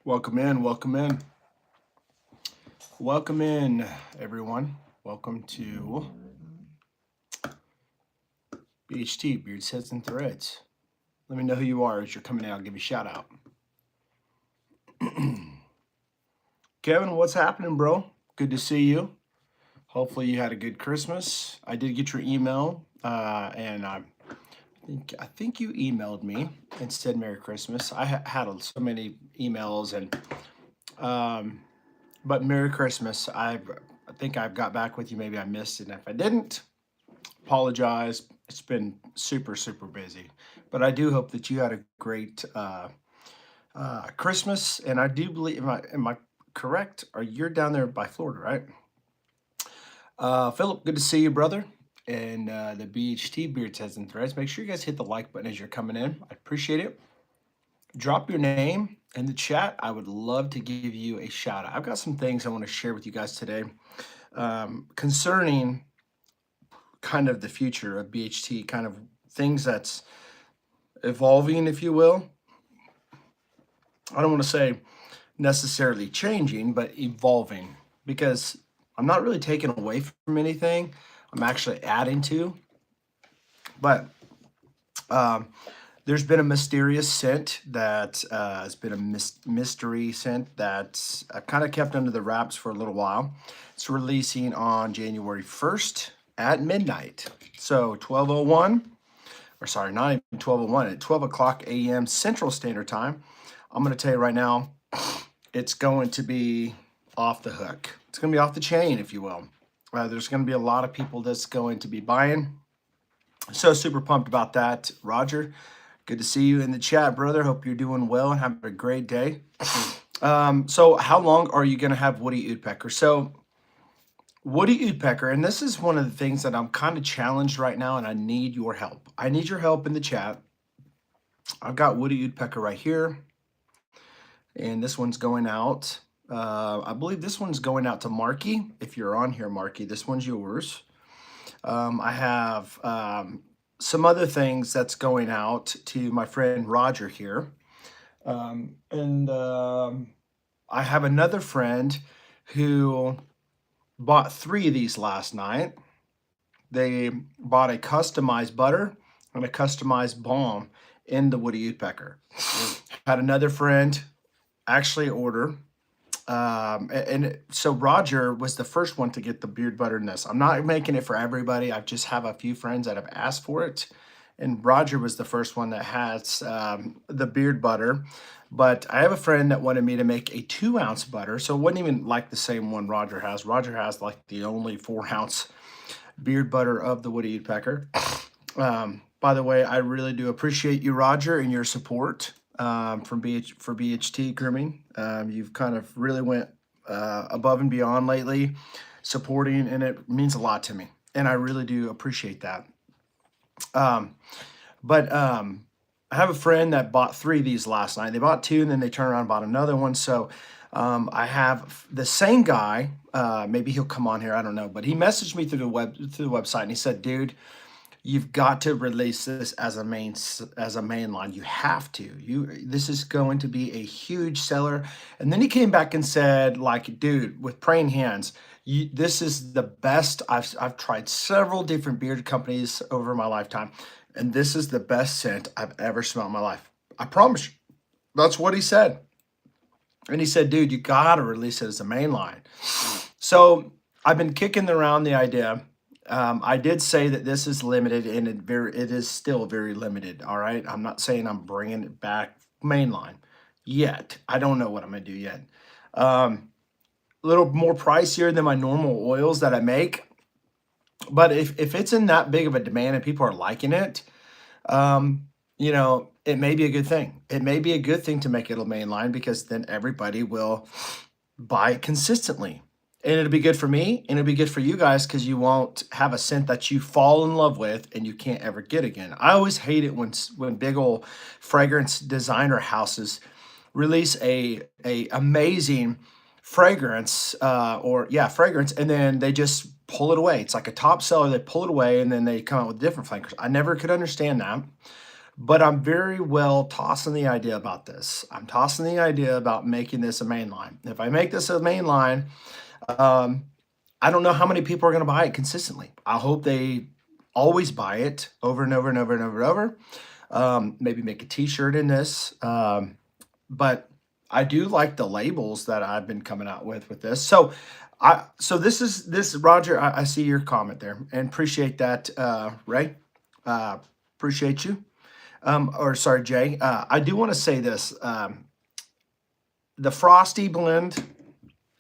Welcome in, welcome in, welcome in, everyone. Welcome to BHT, Beards, Heads, and Threads. Let me know who you are as you're coming in. I'll give you a shout out. Kevin, what's happening, bro? Good to see you. Hopefully you had a good Christmas. I did get your email, and I think you emailed me and said Merry Christmas. I had so many emails, and but Merry Christmas. I think I've got back with you. Maybe I missed it. And if I didn't, apologize. It's been super, super busy. But I do hope that you had a great Christmas. And I do believe, am I correct? You're down there by Florida, right? Philip, good to see you, brother. And the BHT Beards, Heads, and Threads. Make sure you guys hit the like button as you're coming in. I appreciate it. Drop your name in the chat. I would love to give you a shout out. I've got some things I want to share with you guys today concerning kind of the future of BHT, kind of things that's evolving, if you will. I don't want to say necessarily changing, but evolving, because I'm not really taking away from anything. I'm actually adding to. But there's been a mysterious scent that has been a mystery scent that's kind of kept under the wraps for a little while. It's releasing on January 1st at midnight. So 12:01, or sorry, not even 12:01, at 12 o'clock a.m. Central Standard Time. I'm going to tell you right now, it's going to be off the hook. It's going to be off the chain, if you will. There's going to be a lot of people that's going to be buying. So super pumped about that. Roger, good to see you in the chat, brother. Hope you're doing well and having a great day. So how long are you going to have Woody Woodpecker? So Woody Woodpecker, and this is one of the things that I'm kind of challenged right now, and I need your help. I need your help in the chat. I've got Woody Woodpecker right here, and this one's going out. I believe this one's going out to Marky. If you're on here, Marky, this one's yours. I have some other things that's going out to my friend Roger here. And I have another friend who bought 3 of these last night. They bought a customized butter and a customized balm in the Woody Woodpecker. Had another friend actually order. And so Roger was the first one to get the beard butter in this. I'm not making it for everybody. I just have a few friends that have asked for it. And Roger was the first one that has the beard butter. But I have a friend that wanted me to make a 2-ounce butter. So it wasn't even like the same one Roger has. Roger has like the only 4-ounce beard butter of the Woody Woodpecker. By the way, I really do appreciate you, Roger, and your support for BHT Grooming. You've kind of really went above and beyond lately, supporting, and it means a lot to me. And I really do appreciate that. I have a friend that bought 3 of these last night. They bought 2, and then they turned around and bought another one. So I have the same guy. Maybe he'll come on here. I don't know. But he messaged me through the website, and he said, "Dude, you've got to release this as a main line. You have to. This is going to be a huge seller." And then he came back and said, like, "Dude, with praying hands, this is the best. I've tried several different beard companies over my lifetime, and this is the best scent I've ever smelled in my life. I promise you." That's what he said. And he said, "Dude, you gotta release it as a main line." So I've been kicking around the idea. I did say that this is limited, and it is still very limited. All right, I'm not saying I'm bringing it back mainline yet. I don't know what I'm gonna do yet. A little more pricier than my normal oils that I make, but if it's in that big of a demand and people are liking it, it may be a good thing. It may be a good thing to make it a main line because then everybody will buy it consistently. And it'll be good for me and it'll be good for you guys because you won't have a scent that you fall in love with and you can't ever get again. I always hate it when big old fragrance designer houses release a amazing fragrance or yeah fragrance and then they just pull it away. It's like a top seller. They pull it away and then they come out with different flankers. I never could understand that. But I'm very well tossing the idea about this. I'm tossing the idea about making this a main line. If I make this a main line, um, I don't know how many people are going to buy it consistently. I hope they always buy it over and over and over and over and over. Maybe make a T-shirt in this. But I do like the labels that I've been coming out with this. So this Roger. I see your comment there and appreciate that, Ray. Appreciate you. Or sorry, Jay. I do want to say this. The Frosty blend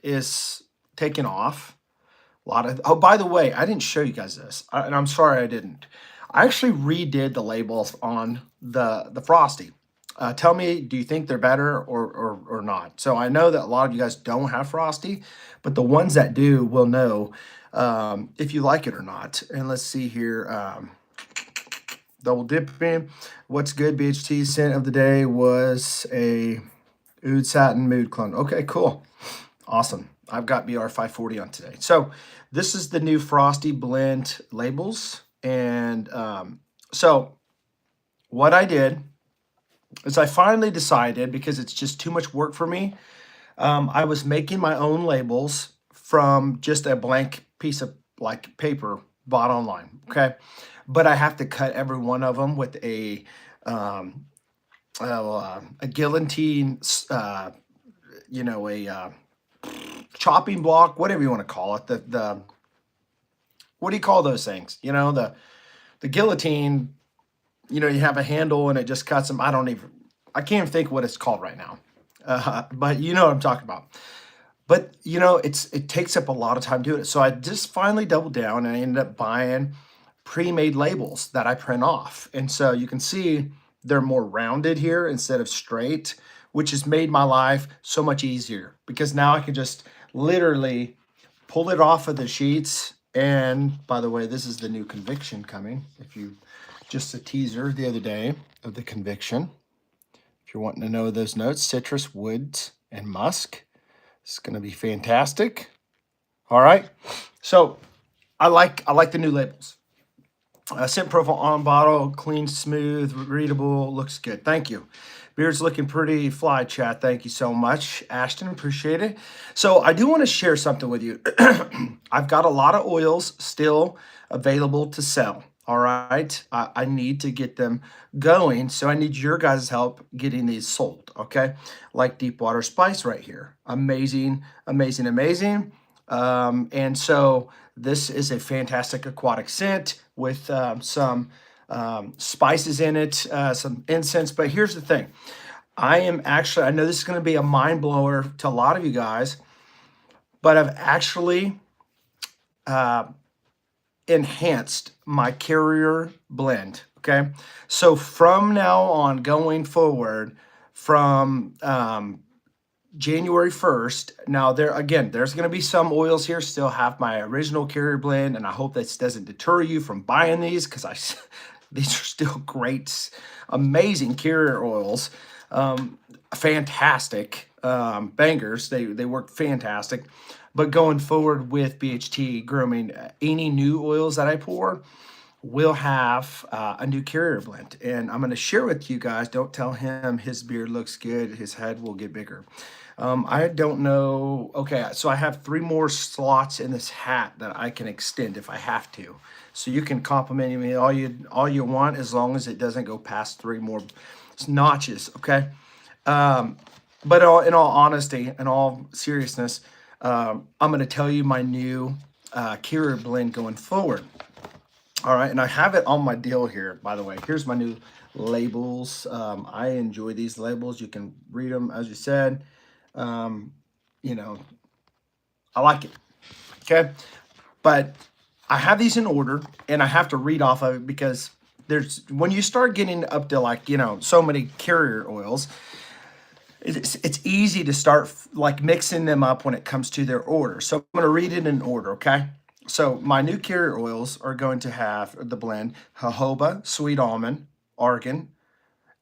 is taking off. A lot of, oh, by the way, I didn't show you guys this, and I'm sorry I didn't. I actually redid the labels on the Frosty. Tell me, do you think they're better or not? So I know that a lot of you guys don't have Frosty, but the ones that do will know if you like it or not. And let's see here. Double dipping. What's good? BHT scent of the day was a Oud Satin Mood Clone. Okay, cool. Awesome. I've got BR 540 on today. So this is the new Frosty blend labels. And so what I did is I finally decided, because it's just too much work for me, I was making my own labels from just a blank piece of like paper bought online. Okay. But I have to cut every one of them with a guillotine, a chopping block, whatever you want to call it. The what do you call those things? The guillotine. You have a handle and it just cuts them. I can't even think what it's called right now. But you know what I'm talking about. But it takes up a lot of time doing it. So I just finally doubled down and I ended up buying pre-made labels that I print off. And so you can see they're more rounded here instead of straight, which has made my life so much easier because now I can just literally pull it off of the sheets. And by the way, this is the new Conviction coming. Just a teaser the other day of the Conviction. If you're wanting to know those notes, citrus, woods, and musk. It's going to be fantastic. All right. So I like the new labels. Scent profile on bottle, clean, smooth, readable, looks good. Thank you. Beard's looking pretty fly, chat. Thank you so much, Ashton. Appreciate it. So I do want to share something with you. I've got a lot of oils still available to sell. All right. I need to get them going. So I need your guys' help getting these sold. Okay. Like Deepwater Spice right here. Amazing, amazing, amazing. And so this is a fantastic aquatic scent with some spices in it, some incense. But here's the thing. I know this is going to be a mind blower to a lot of you guys, but I've actually enhanced my carrier blend. Okay. So from now on going forward, from January 1st. Now there's going to be some oils here still have my original carrier blend, and I hope this doesn't deter you from buying these because these are still great, amazing carrier oils, fantastic bangers. They work fantastic. But going forward with BHT Grooming, any new oils that I pour will have a new carrier blend, and I'm going to share with you guys. Don't tell him his beard looks good. His head will get bigger. I don't know. Okay, so I have 3 more slots in this hat that I can extend if I have to. So you can compliment me all you want as long as it doesn't go past 3 more notches. Okay. But in all honesty, in all seriousness, I'm going to tell you my new carrier blend going forward. All right, and I have it on my deal here, by the way. Here's my new labels. I enjoy these labels. You can read them, as you said. I like it. Okay, but I have these in order, and I have to read off of it because there's when you start getting up to like, so many carrier oils, it's easy to start like mixing them up when it comes to their order. So I'm going to read it in order, okay? So my new carrier oils are going to have the blend jojoba, sweet almond, argan,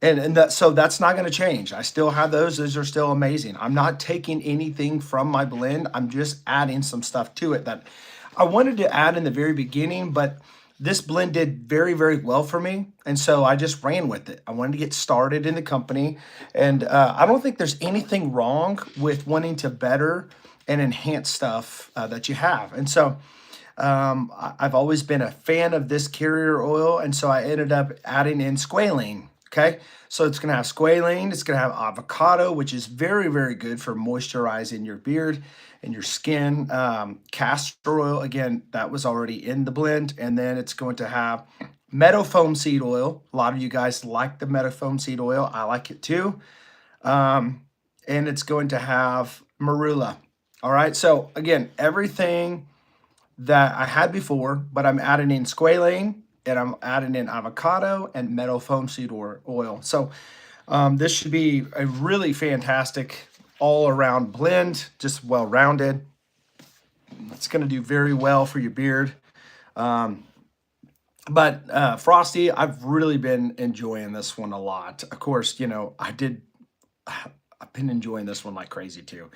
and that's not going to change. I still have those. Those are still amazing. I'm not taking anything from my blend. I'm just adding some stuff to it that I wanted to add in the very beginning, but this blend did very, very well for me. And so I just ran with it. I wanted to get started in the company. And I don't think there's anything wrong with wanting to better and enhance stuff that you have. And so I've always been a fan of this carrier oil. And so I ended up adding in squalene. Okay. So it's going to have squalene. It's going to have avocado, which is very, very good for moisturizing your beard and your skin. Castor oil, again, that was already in the blend. And then it's going to have meadow foam seed oil. A lot of you guys like the meadow foam seed oil. I like it too. And it's going to have marula. All right. So again, everything that I had before, but I'm adding in squalane and I'm adding in avocado and meadow foam seed oil. So this should be a really fantastic all-around blend, just well-rounded. It's going to do very well for your beard. But Frosty, I've really been enjoying this one a lot. Of course, I've been enjoying this one like crazy too.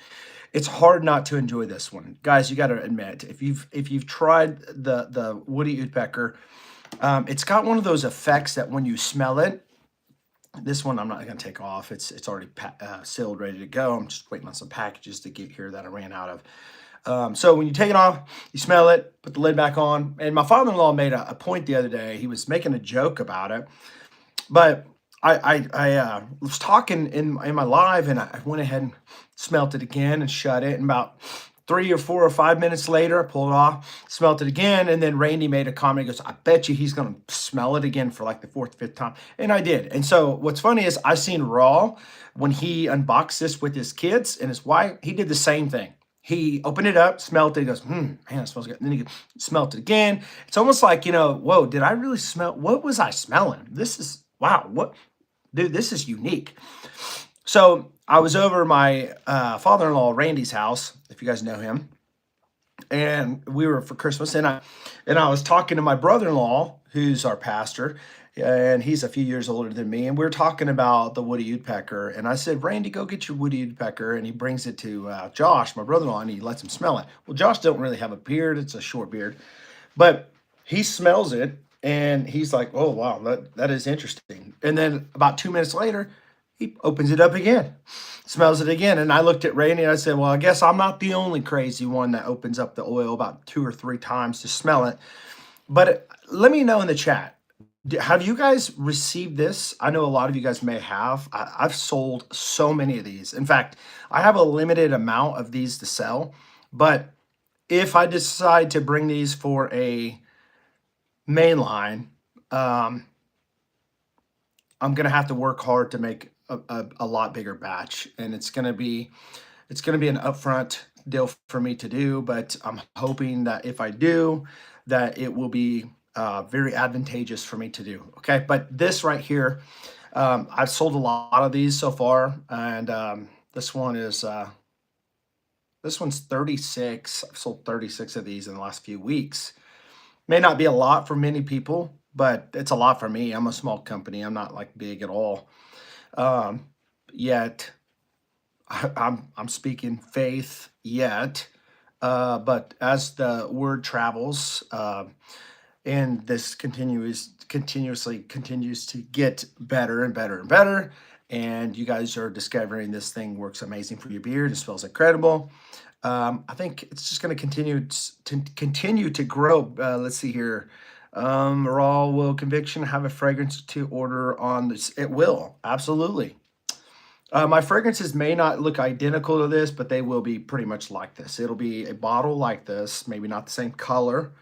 It's hard not to enjoy this one, guys. You got to admit, if you've tried the Woody Woodpecker, it's got one of those effects that when you smell it, this one I'm not going to take off. It's already sealed, ready to go. I'm just waiting on some packages to get here that I ran out of. So when you take it off, you smell it, put the lid back on. And my father-in-law made a point the other day. He was making a joke about it, but I was talking in my live, and I went ahead and smelt it again and shut it. And about 3 or 4 or 5 minutes later, I pulled it off, smelt it again, and then Randy made a comment. He goes, "I bet you he's gonna smell it again for like the 4th, 5th time," and I did. And so what's funny is I seen Raw when he unboxed this with his kids and his wife. He did the same thing. He opened it up, smelled it. He goes, man, it smells good. And then he smelled it again. It's almost like, whoa, did I really smell? What was I smelling? This is, wow, what? Dude, this is unique. So I was over my father-in-law Randy's house, if you guys know him, and we were for Christmas, and I was talking to my brother-in-law, who's our pastor, and he's a few years older than me, and we were talking about the Woody Woodpecker, and I said, "Randy, go get your Woody Woodpecker," and he brings it to Josh, my brother-in-law, and he lets him smell it. Well, Josh don't really have a beard; it's a short beard, but he smells it. And he's like, "Oh, wow, that is interesting." And then about 2 minutes later, he opens it up again, smells it again. And I looked at Randy and I said, "Well, I guess I'm not the only crazy one that opens up the oil about 2 or 3 times to smell it." But let me know in the chat. Have you guys received this? I know a lot of you guys may have. I've sold so many of these. In fact, I have a limited amount of these to sell. But if I decide to bring these for a main line, I'm gonna have to work hard to make a lot bigger batch, and it's gonna be an upfront deal for me to do. But I'm hoping that if I do, that it will be very advantageous for me to do. Okay, but this right here, I've sold a lot of these so far, and this one's 36. I've sold 36 of these in the last few weeks. May not be a lot for many people, but it's a lot for me. I'm a small company. I'm not like big at all. Yet I'm speaking faith yet. But as the word travels, and this continues to get better and better and better, and you guys are discovering this thing works amazing for your beard. It smells incredible. I think it's just going to continue to grow. Let's see here. Raw will conviction have a fragrance to order on this? It will, absolutely. My fragrances may not look identical to this, but they will be pretty much like this. It'll be a bottle like this, maybe not the same color.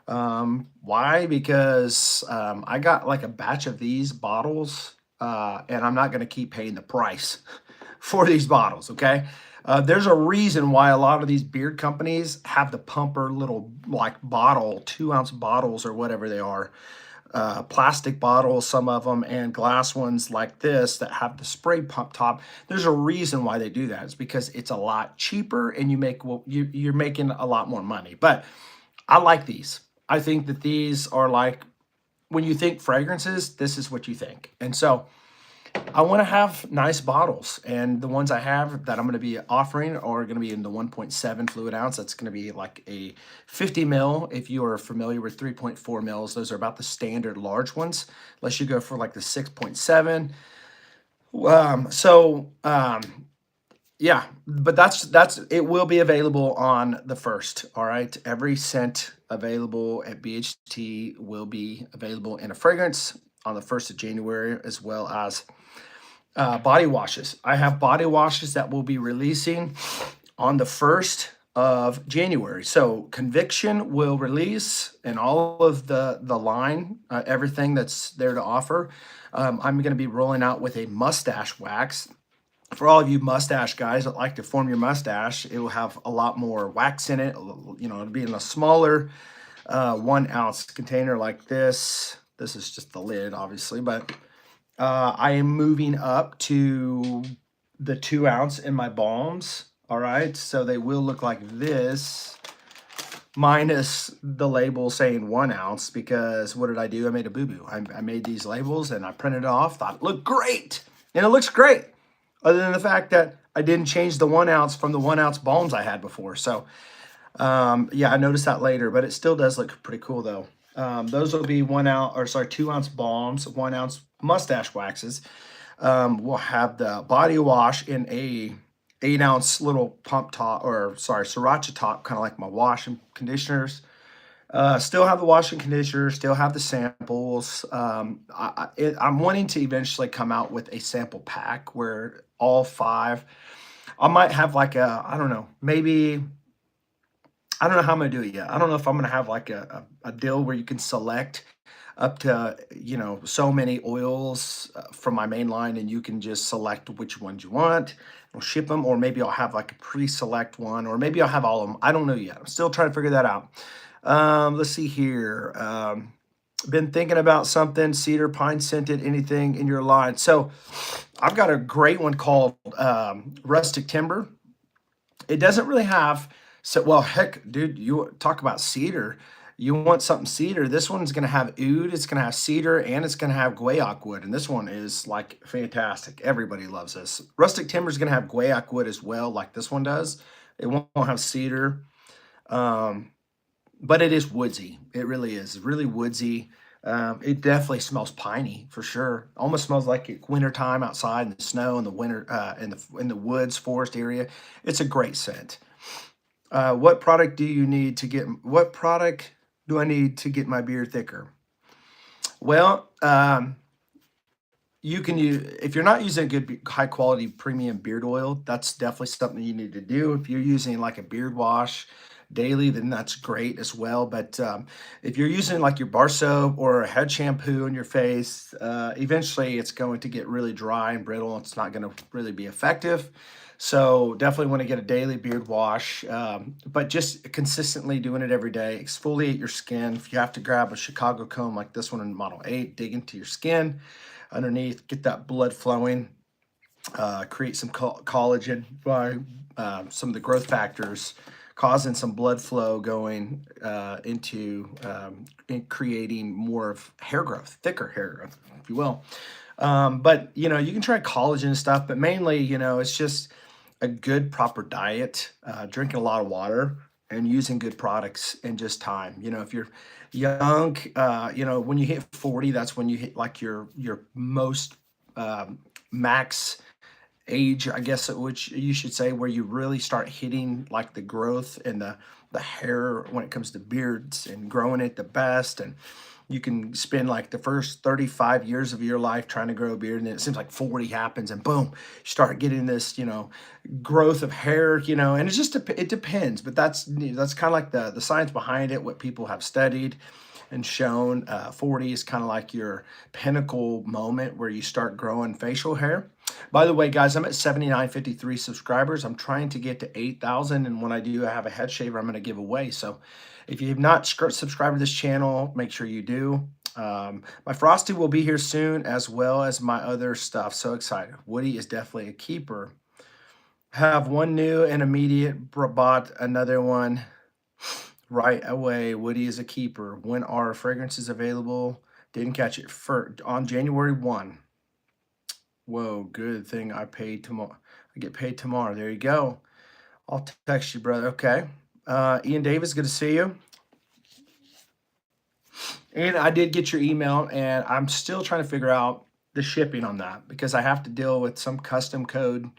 Why? Because I got like a batch of these bottles, and I'm not going to keep paying the price for these bottles, okay? There's a reason why a lot of these beard companies have the pumper little like bottle, 2-ounce bottles or whatever they are. plastic bottles, some of them, and glass ones like this that have the spray pump top. There's a reason why they do that. It's because it's a lot cheaper and you make, well, you're making a lot more money. But I like these. I think that these are like, when you think fragrances, this is what you think. And so I want to have nice bottles, and the ones I have that I'm going to be offering are going to be in the 1.7 fluid ounce. That's going to be like a 50 mil. If you are familiar with 3.4 mils, those are about the standard large ones, unless you go for like the 6.7. Yeah, but that's it will be available on the first. All right, every scent available at BHT will be available in a fragrance on the 1st of January, as well as body washes. I have body washes that will be releasing on the 1st of January. So Conviction will release, and all of the line, everything that's there to offer. I'm going to be rolling out with a mustache wax. For all of you mustache guys that like to form your mustache, it will have a lot more wax in it. You know, it'll be in a smaller 1 ounce container like this. This is just the lid, obviously, but I am moving up to the 2 ounce in my balms. All right, so they will look like this, minus the label saying 1 ounce, because what did I do? I made a boo-boo. I made these labels and I printed it off, thought it looked great. And it looks great, other than the fact that I didn't change the 1 ounce from the 1 ounce balms I had before. So yeah, I noticed that later, but it still does look pretty cool though. Those will be 1 ounce, or sorry, 2 ounce balms, 1 ounce mustache waxes. We'll have the body wash in a 8 ounce little pump top, or sorry, sriracha top, kind of like my wash and conditioners. Still have the wash and conditioner, still have the samples. I'm wanting to eventually come out with a sample pack where all 5, I might have like a, I don't know, maybe, I don't know how I'm gonna do it yet. I don't know if I'm gonna have like a deal where you can select up to, you know, so many oils from my main line, and you can just select which ones you want. I'll ship them, or maybe I'll have like a pre-select one, or maybe I'll have all of them. I don't know yet. I'm still trying to figure that out. Let's see here. Been thinking about something, cedar, pine scented, anything in your line. So I've got a great one called Rustic Timber. It doesn't really have, so, well, heck, dude, you talk about cedar. You want something cedar. This one's going to have oud, it's going to have cedar, and it's going to have guaiac wood. And this one is like fantastic. Everybody loves this. Rustic Timber is going to have guaiac wood as well, like this one does. It won't have cedar, but it is woodsy. It really is really woodsy. It definitely smells piney for sure. Almost smells like it's wintertime outside in the snow in the winter, in the woods, forest area. It's a great scent. What product do you need to get? What product do I need to get my beard thicker? Well, you can use, if you're not using a good high quality premium beard oil, that's definitely something you need to do. If you're using like a beard wash daily, then that's great as well. But if you're using like your bar soap or a head shampoo on your face, eventually it's going to get really dry and brittle. It's not going to really be effective. So definitely want to get a daily beard wash, but just consistently doing it every day. Exfoliate your skin. If you have to grab a Chicago comb like this one in Model 8, dig into your skin underneath, get that blood flowing, create some collagen by some of the growth factors, causing some blood flow going into creating more of hair growth, thicker hair growth, if you will. But you know, you can try collagen and stuff, but mainly, you know, it's just a good proper diet, drinking a lot of water, and using good products, and just time. You know, if you're young, you know, when you hit 40, that's when you hit like your most max age, I guess, at which you should say, where you really start hitting like the growth and the hair when it comes to beards and growing it the best. And you can spend like the first 35 years of your life trying to grow a beard, and then it seems like 40 happens and boom, you start getting this, you know, growth of hair, you know. And it's just, it depends, but that's kind of like the science behind it, what people have studied and shown. 40 is kind of like your pinnacle moment where you start growing facial hair. By the way, guys, I'm at 7,953 subscribers. I'm trying to get to 8,000, and when I do, I have a head shaver I'm going to give away. So if you have not subscribed to this channel, make sure you do. My Frosty will be here soon, as well as my other stuff. So excited. Woody is definitely a keeper. Have one new and immediate, bought another one right away. Woody is a keeper. When are fragrances available? Didn't catch it for on January 1. Whoa, good thing I paid tomorrow. I get paid tomorrow. There you go. I'll text you, brother. Okay. Ian Davis, good to see you. And I did get your email, and I'm still trying to figure out the shipping on that because I have to deal with some custom code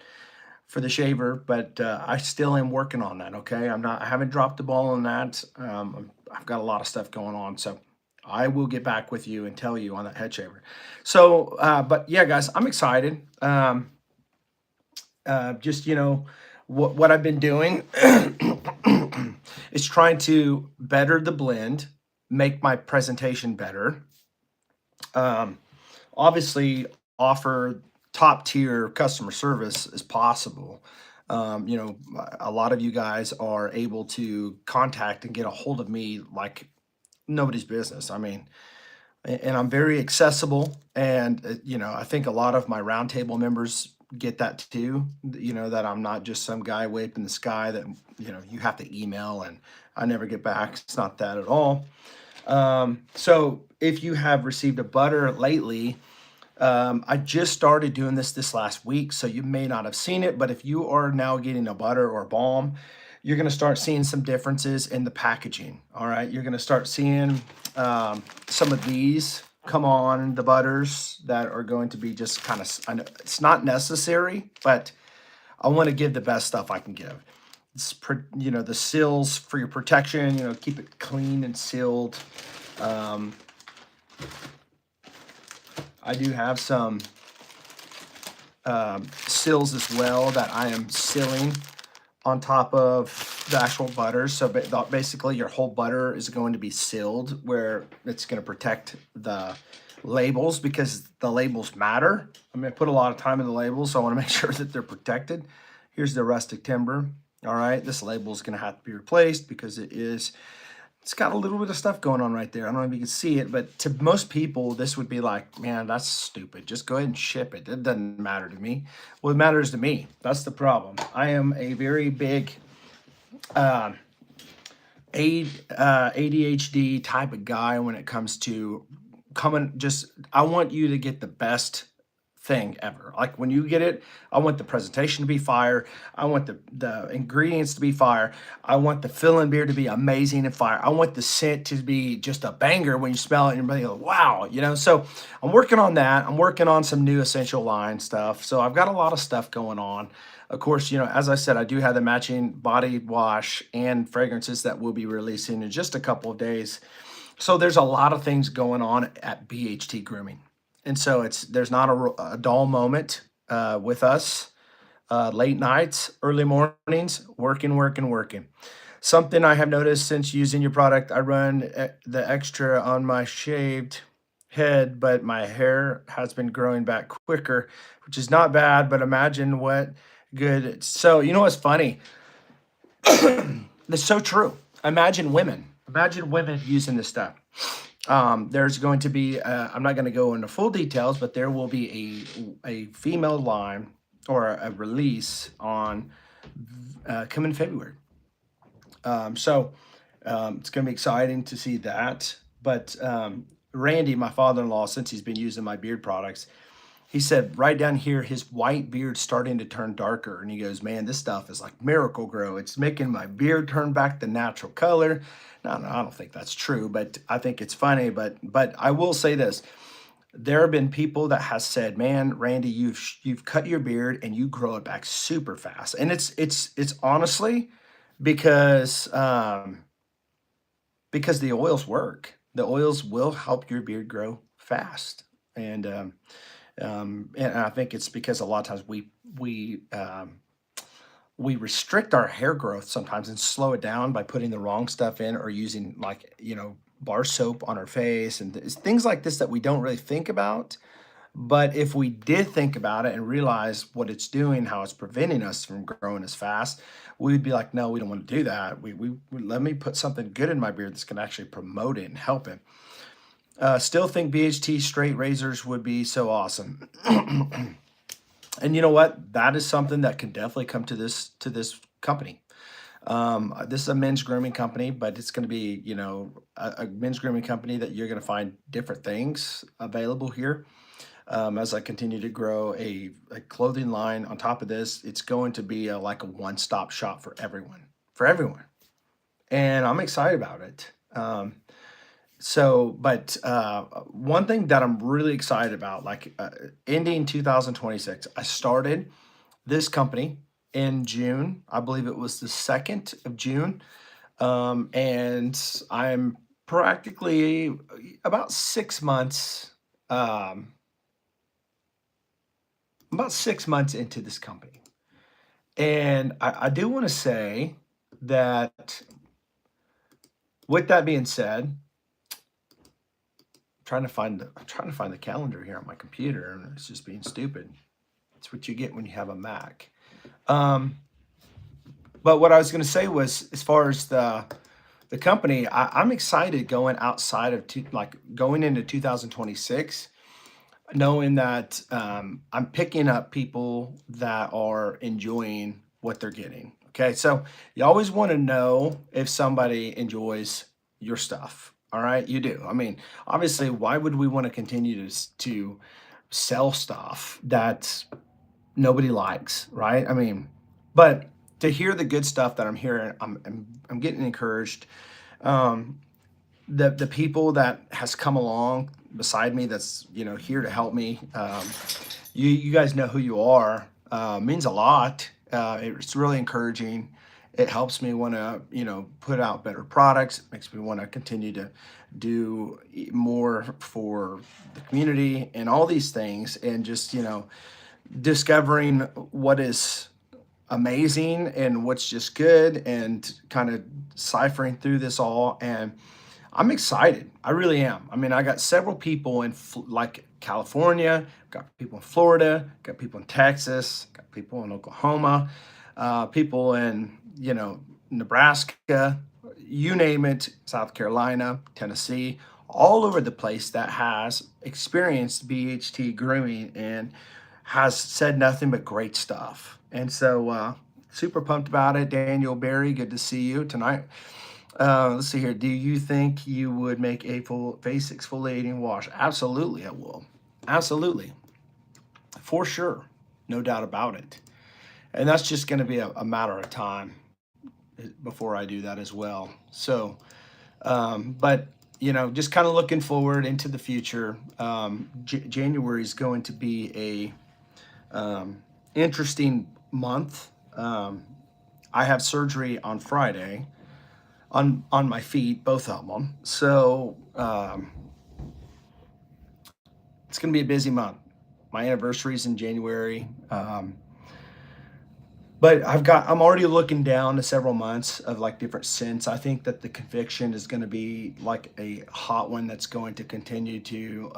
for the shaver, but I still am working on that. Okay, I haven't dropped the ball on that. I've got a lot of stuff going on, so I will get back with you and tell you on that head shaver. So, but yeah, guys, I'm excited. Just what I've been doing is trying to better the blend, make my presentation better. Um, Obviously, offer top tier customer service as possible. A lot of you guys are able to contact and get a hold of me like nobody's business. I mean, and I'm very accessible. And, I think a lot of my roundtable members get that too, that I'm not just some guy way up in the sky that, you have to email and I never get back. It's not that at all. So if you have received a butter lately, I just started doing this last week, so you may not have seen it, but if you are now getting a butter or a balm, you're going to start seeing some differences in the packaging. All right, you're going to start seeing some of these come on the butters that are going to be just kind of. I know it's not necessary, but I want to give the best stuff I can give. It's the seals for your protection. Keep it clean and sealed. Um, I do have some sills as well that I am sealing on top of the actual butter. So basically your whole butter is going to be sealed where it's going to protect the labels because the labels matter. I'm going to put a lot of time in the labels, so I want to make sure that they're protected. Here's the rustic timber. All right, this label is going to have to be replaced because it's got a little bit of stuff going on right there. I don't know if you can see it, but to most people, this would be like, man, that's stupid. Just go ahead and ship it. It doesn't matter to me. Well, it matters to me. That's the problem. I am a very big ADHD type of guy when it comes to I want you to get the best thing ever. Like when you get it, I want the presentation to be fire. I want the ingredients to be fire. I want the fill-in beer to be amazing and fire. I want the scent to be just a banger when you smell it and you're like, wow, So I'm working on that. I'm working on some new essential line stuff. So I've got a lot of stuff going on. Of course, as I said, I do have the matching body wash and fragrances that we'll be releasing in just a couple of days. So there's a lot of things going on at BHT Grooming. And so there's not a dull moment with us. Late nights, early mornings, working, working, working. Something I have noticed since using your product, I run the extra on my shaved head, but my hair has been growing back quicker, which is not bad, but imagine what good. So, what's funny? That's so true. Imagine women using this stuff. There's going to be, I'm not going to go into full details, but there will be a female line or a release on coming February. So it's going to be exciting to see that. But Randy, my father-in-law, since he's been using my beard products, he said right down here, his white beard's starting to turn darker. And he goes, man, this stuff is like miracle grow. It's making my beard turn back the natural color. No, I don't think that's true, but I think it's funny. But I will say this. There have been people that has said, man, Randy, you've cut your beard and you grow it back super fast. And it's honestly because the oils work. The oils will help your beard grow fast. And I think it's because a lot of times we restrict our hair growth sometimes and slow it down by putting the wrong stuff in or using bar soap on our face and things like this that we don't really think about. But if we did think about it and realize what it's doing, how it's preventing us from growing as fast, we'd be like, no, we don't want to do that. We let me put something good in my beard that's going to actually promote it and help it. Still think BHT straight razors would be so awesome. And you know what? That is something that can definitely come to this company. This is a men's grooming company, but it's going to be, a men's grooming company that you're going to find different things available here. As I continue to grow a clothing line on top of this, it's going to be like a one-stop shop for everyone. And I'm excited about it. But one thing that I'm really excited about, like ending 2026, I started this company in June. I believe it was the 2nd of June. And I'm practically about 6 months, um, about 6 months into this company. And I do want to say that with that being said, I'm trying to find the calendar here on my computer, and it's just being stupid. It's what you get when you have a Mac. Um, but what I was going to say was, as far as the company, I'm excited going outside of like going into 2026, knowing that I'm picking up people that are enjoying what they're getting. Okay, so you always want to know if somebody enjoys your stuff. All right, you do. I mean, obviously, why would we want to continue to sell stuff that nobody likes, right? I mean, but to hear the good stuff that I'm hearing, I'm getting encouraged. Um, the people that has come along beside me, that's here to help me. You guys know who you are. Means a lot. It's really encouraging. It helps me want to put out better products. It makes me want to continue to do more for the community and all these things, and just discovering what is amazing and what's just good, and kind of ciphering through this all. And I'm excited. I really am. I mean, I got several people in like California, got people in Florida, got people in Texas, got people in Oklahoma, people in, Nebraska, you name it, South Carolina, Tennessee, all over the place that has experienced BHT grooming and has said nothing but great stuff. And so, super pumped about it. Daniel Barry, good to see you tonight. Let's see here. Do you think you would make a full face exfoliating wash? Absolutely, I will. Absolutely, for sure, no doubt about it. And that's just going to be a matter of time before I do that as well. So, but just kind of looking forward into the future. January is going to be a interesting month. I have surgery on Friday on my feet, both of them. So it's going to be a busy month. My anniversary is in January. But I'm already looking down to several months of like different scents. I think that the conviction is going to be like a hot one that's going to continue to,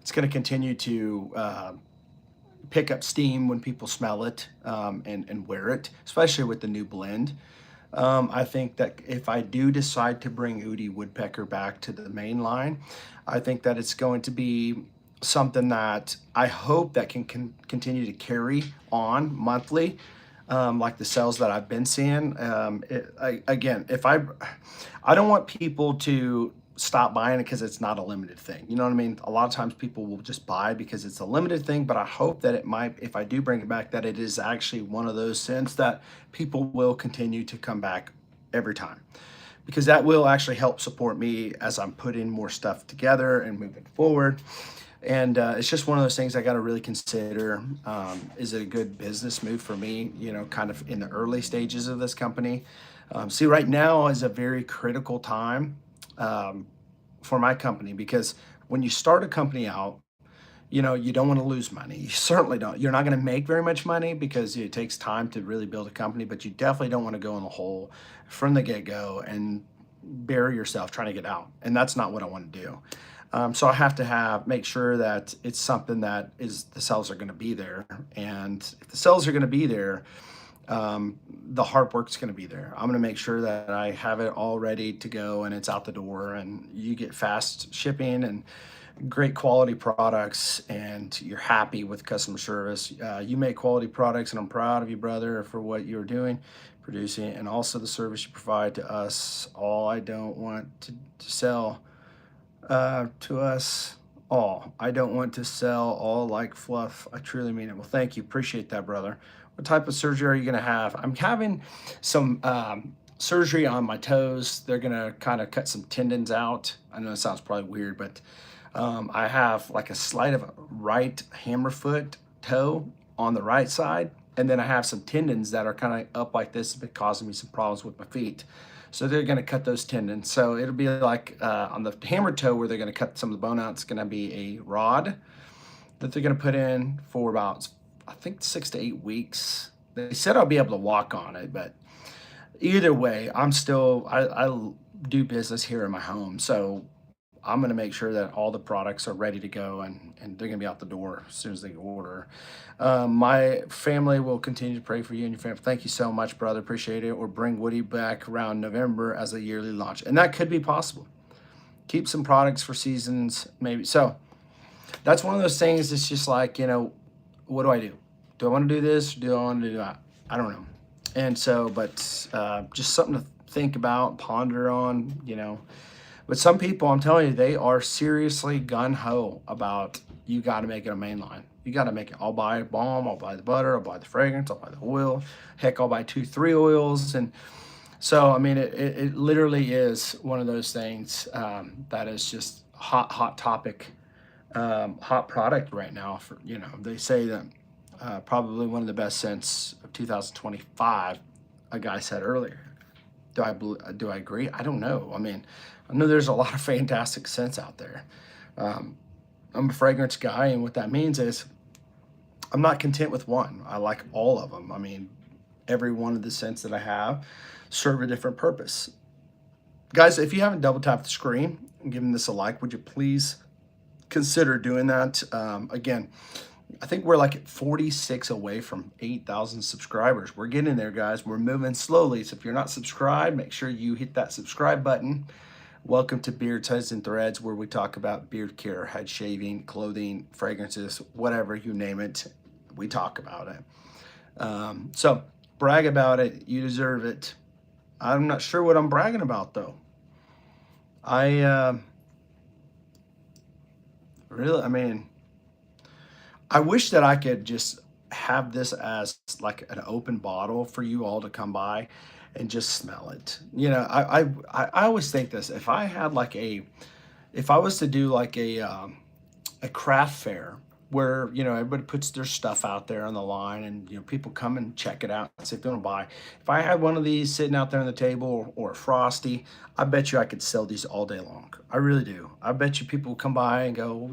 it's going to continue to pick up steam when people smell it, and wear it, especially with the new blend. I think that if I do decide to bring Udi Woodpecker back to the main line, I think that it's going to be something that I hope that can continue to carry on monthly, like the sales that I've been seeing. Again, I don't want people to stop buying it because it's not a limited thing. You know what I mean? A lot of times people will just buy because it's a limited thing, but I hope that it might, if I do bring it back, that it is actually one of those scents that people will continue to come back every time, because that will actually help support me as I'm putting more stuff together and moving forward. And it's just one of those things I got to really consider. Is it a good business move for me, kind of in the early stages of this company? See, right now is a very critical time for my company, because when you start a company out, you don't want to lose money. You certainly don't. You're not going to make very much money because it takes time to really build a company, but you definitely don't want to go in the hole from the get-go and bury yourself trying to get out. And that's not what I want to do. So I have to make sure that it's something that the sales are going to be there. And if the sales are going to be there, the hard work's going to be there. I'm going to make sure that I have it all ready to go and it's out the door, and you get fast shipping and great quality products, and you're happy with customer service. You make quality products, and I'm proud of you, brother, for what you're doing, producing, and also the service you provide to us all. I don't want to sell to us all. I don't want to sell all like fluff. I truly mean it. Well, thank you. Appreciate that, brother. What type of surgery are you going to have? I'm having some surgery on my toes. They're going to kind of cut some tendons out. I know it sounds probably weird, but I have like a slight of a right hammer foot toe on the right side. And then I have some tendons that are kind of up like this. It's been causing me some problems with my feet. So they're going to cut those tendons. So it'll be like on the hammer toe where they're going to cut some of the bone out. It's going to be a rod that they're going to put in for about, I think, 6 to 8 weeks. They said I'll be able to walk on it, but either way, I do business here in my home. So I'm going to make sure that all the products are ready to go, and they're going to be out the door as soon as they order. My family will continue to pray for you and your family. Thank you so much, brother. Appreciate it. Or bring Woody back around November as a yearly launch. And that could be possible. Keep some products for seasons, maybe. So that's one of those things. It's just like, what do I do? Do I want to do this? Do I want to do that? I don't know. And so, but just something to think about, ponder on. But some people, I'm telling you, they are seriously gun-ho about, you got to make it a main line. You got to make it. I'll buy a balm, I'll buy the butter, I'll buy the fragrance, I'll buy the oil. Heck, I'll buy 2, 3 oils. And so, I mean, it literally is one of those things that is just hot topic, hot product right now. They say that probably one of the best scents of 2025, a guy said earlier. Do I agree? I don't know. I mean, I know there's a lot of fantastic scents out there. I'm a fragrance guy, and what that means is I'm not content with one. I like all of them. I mean, every one of the scents that I have serve a different purpose. Guys, if you haven't double tapped the screen and given this a like, would you please consider doing that? Again, I think we're like at 46 away from 8,000 subscribers. We're getting there, guys. We're moving slowly. So if you're not subscribed, make sure you hit that subscribe button. Welcome to Beards, Heads, and Threads, where we talk about beard care, head shaving, clothing, fragrances, whatever, you name it. We talk about it. So brag about it. You deserve it. I'm not sure what I'm bragging about, though. I wish that I could just have this as like an open bottle for you all to come by and just smell it. I always think this. If I was to do like a craft fair where everybody puts their stuff out there on the line, and people come and check it out and see if they want to buy. If I had one of these sitting out there on the table, or a Frosty, I bet you I could sell these all day long. I really do. I bet you people would come by and go,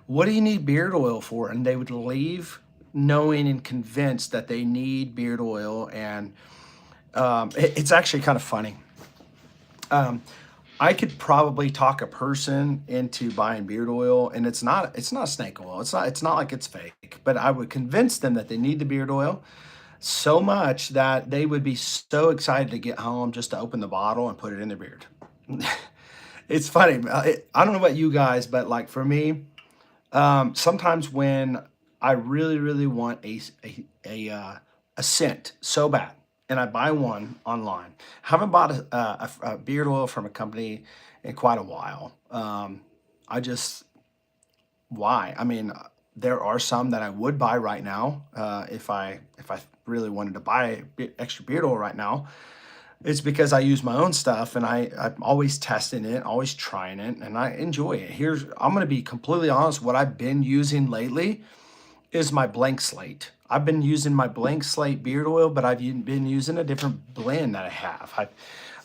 what do you need beard oil for? And they would leave knowing and convinced that they need beard oil. And it's actually kind of funny. I could probably talk a person into buying beard oil, and it's not snake oil. It's not like it's fake, but I would convince them that they need the beard oil so much that they would be so excited to get home just to open the bottle and put it in their beard. It's funny. I don't know about you guys, but like for me, sometimes when I really, really want a scent so bad, and I buy one online. Haven't bought a beard oil from a company in quite a while. Why? I mean, there are some that I would buy right now if I really wanted to buy extra beard oil right now. It's because I use my own stuff, and I'm always testing it, always trying it, and I enjoy it. I'm going to be completely honest. What I've been using lately is my blank slate. I've been using my blank slate beard oil, but I've been using a different blend that I have.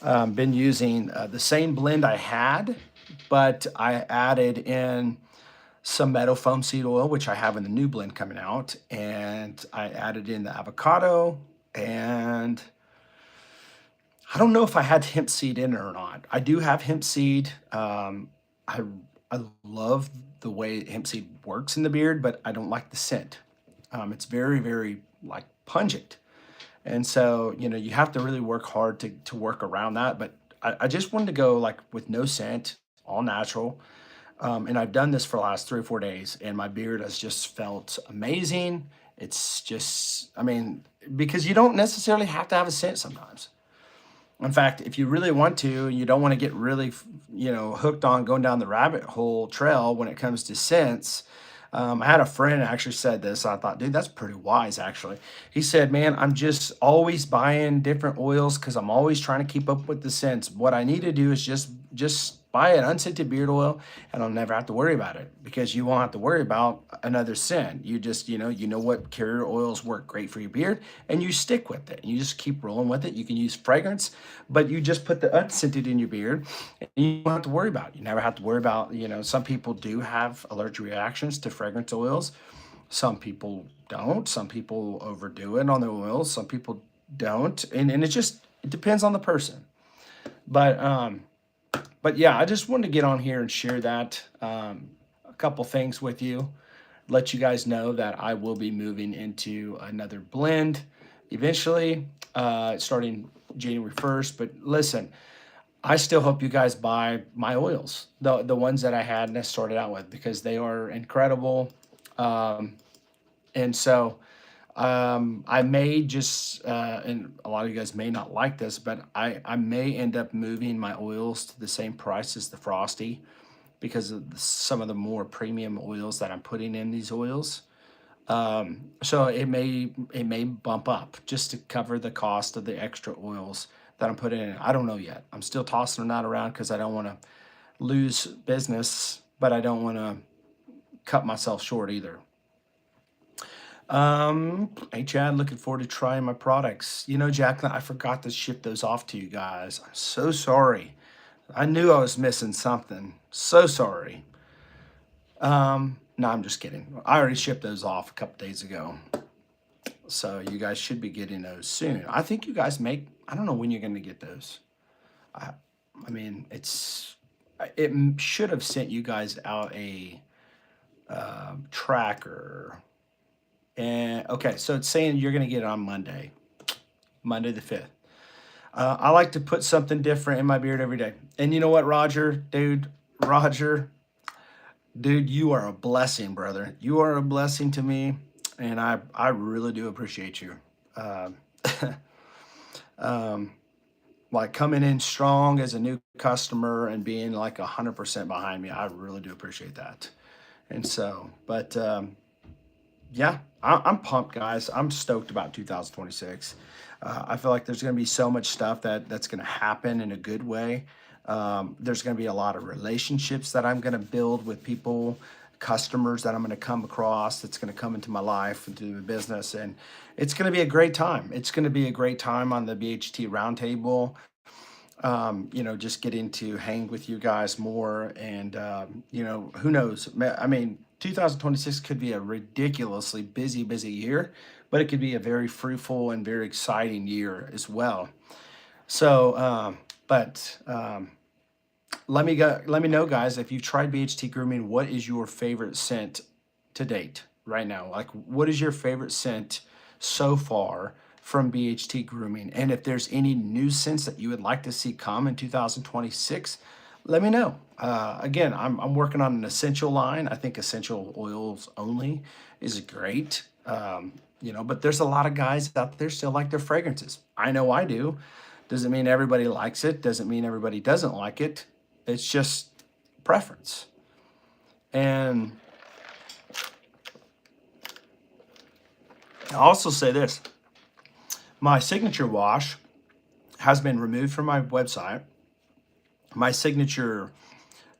I've been using the same blend I had, but I added in some meadow foam seed oil, which I have in the new blend coming out, and I added in the avocado, and I don't know if I had hemp seed in it or not. I do have hemp seed. I love the way hemp seed works in the beard, but I don't like the scent. It's very, very like pungent. And so, you have to really work hard to work around that. But I just wanted to go like with no scent, all natural. And I've done this for the last 3 or 4 days, and my beard has just felt amazing. It's just, I mean, because you don't necessarily have to have a scent sometimes. In fact, if you really want to, you don't want to get really, hooked on going down the rabbit hole trail when it comes to scents. I had a friend actually said this. I thought, dude, that's pretty wise, actually. He said, man, I'm just always buying different oils because I'm always trying to keep up with the scents. What I need to do is just buy an unscented beard oil, and I'll never have to worry about it because you won't have to worry about another scent. You just, you know what carrier oils work great for your beard, and you stick with it. You just keep rolling with it. You can use fragrance, but you just put the unscented in your beard, and you don't have to worry about it. You never have to worry about, some people do have allergic reactions to fragrance oils. Some people don't. Some people overdo it on the oils. Some people don't. And it depends on the person. But yeah, I just wanted to get on here and share that, a couple things with you, let you guys know that I will be moving into another blend eventually, starting January 1st. But listen, I still hope you guys buy my oils, the ones that I had and I started out with, because they are incredible. And so I may just, and a lot of you guys may not like this, but I may end up moving my oils to the same price as the Frosty because of some of the more premium oils that I'm putting in these oils. So it may bump up just to cover the cost of the extra oils that I'm putting in. I don't know yet. I'm still tossing that around because I don't want to lose business, but I don't want to cut myself short either. Hey Chad, looking forward to trying my products. Jacqueline, I forgot to ship those off to you guys. I'm so sorry. I knew I was missing something. So sorry. No, I'm just kidding. I already shipped those off a couple days ago. So you guys should be getting those soon. I think you guys I don't know when you're going to get those. I mean, it should have sent you guys out a tracker. And okay, so it's saying you're going to get it on Monday the 5th. I like to put something different in my beard every day. And you know what, Roger, you are a blessing, brother. You are a blessing to me, and I really do appreciate you. Um, um, like coming in strong as a new customer and being like 100% behind me. I really do appreciate that. And so, but yeah, I'm pumped, guys. I'm stoked about 2026. I feel like there's going to be so much stuff that's going to happen in a good way. There's going to be a lot of relationships that I'm going to build with people, customers that I'm going to come across, that's going to come into my life, into the business. And it's going to be a great time. It's going to be a great time on the BHT Roundtable. Just getting to hang with you guys more. And, who knows? I mean, 2026 could be a ridiculously busy year, but it could be a very fruitful and very exciting year as well. So, let me know, guys, if you've tried BHT Grooming, what is your favorite scent to date right now? Like, what is your favorite scent so far from BHT Grooming? And if there's any new scents that you would like to see come in 2026, let me know. Again, I'm working on an essential line. I think essential oils only is great. But there's a lot of guys out there still like their fragrances. I know I do. Doesn't mean everybody likes it. Doesn't mean everybody doesn't like it. It's just preference. And I'll also say this. My signature wash has been removed from my website. My signature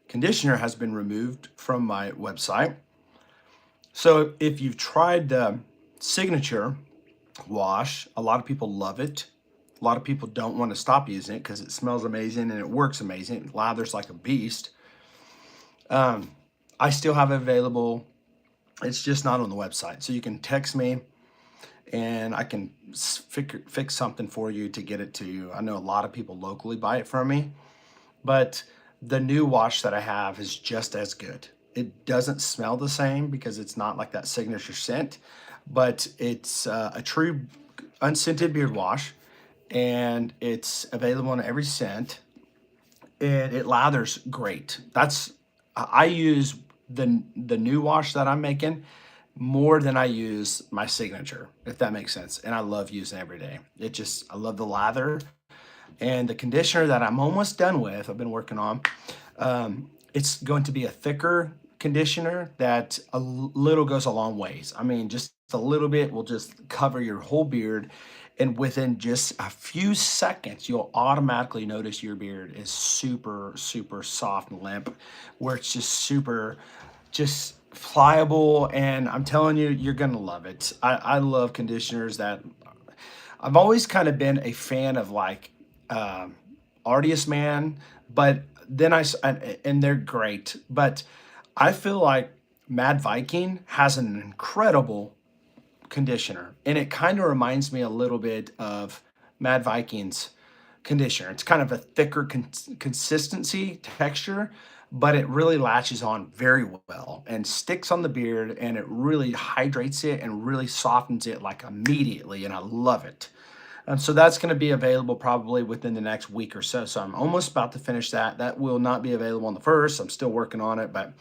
conditioner has been removed from my website. So if you've tried the signature wash, a lot of people love it. A lot of people don't want to stop using it because it smells amazing and it works amazing. It lathers like a beast. I still have it available. It's just not on the website. So you can text me and I can fix something for you to get it to you. I know a lot of people locally buy it from me, but the new wash that I have is just as good. It doesn't smell the same because it's not like that signature scent, but it's a true unscented beard wash, and it's available in every scent, and it lathers great. I use the new wash that I'm making more than I use my signature, if that makes sense. And I love using it every day. I love the lather. And the conditioner that I'm almost done with, I've been working on, it's going to be a thicker conditioner that a little goes a long ways. I mean, just a little bit will just cover your whole beard. And within just a few seconds, you'll automatically notice your beard is super, super soft and limp, where it's just super, just pliable. And I'm telling you, you're going to love it. I love conditioners that I've always kind of been a fan of, like, um, Artist Man, but then and they're great, but I feel like Mad Viking has an incredible conditioner, and it kind of reminds me a little bit of Mad Viking's conditioner. It's kind of a thicker consistency texture, but it really latches on very well and sticks on the beard, and it really hydrates it and really softens it like immediately, and I love it. So that's going to be available probably within the next week or so. So I'm almost about to finish that. That will not be available on the first. I'm still working on it, but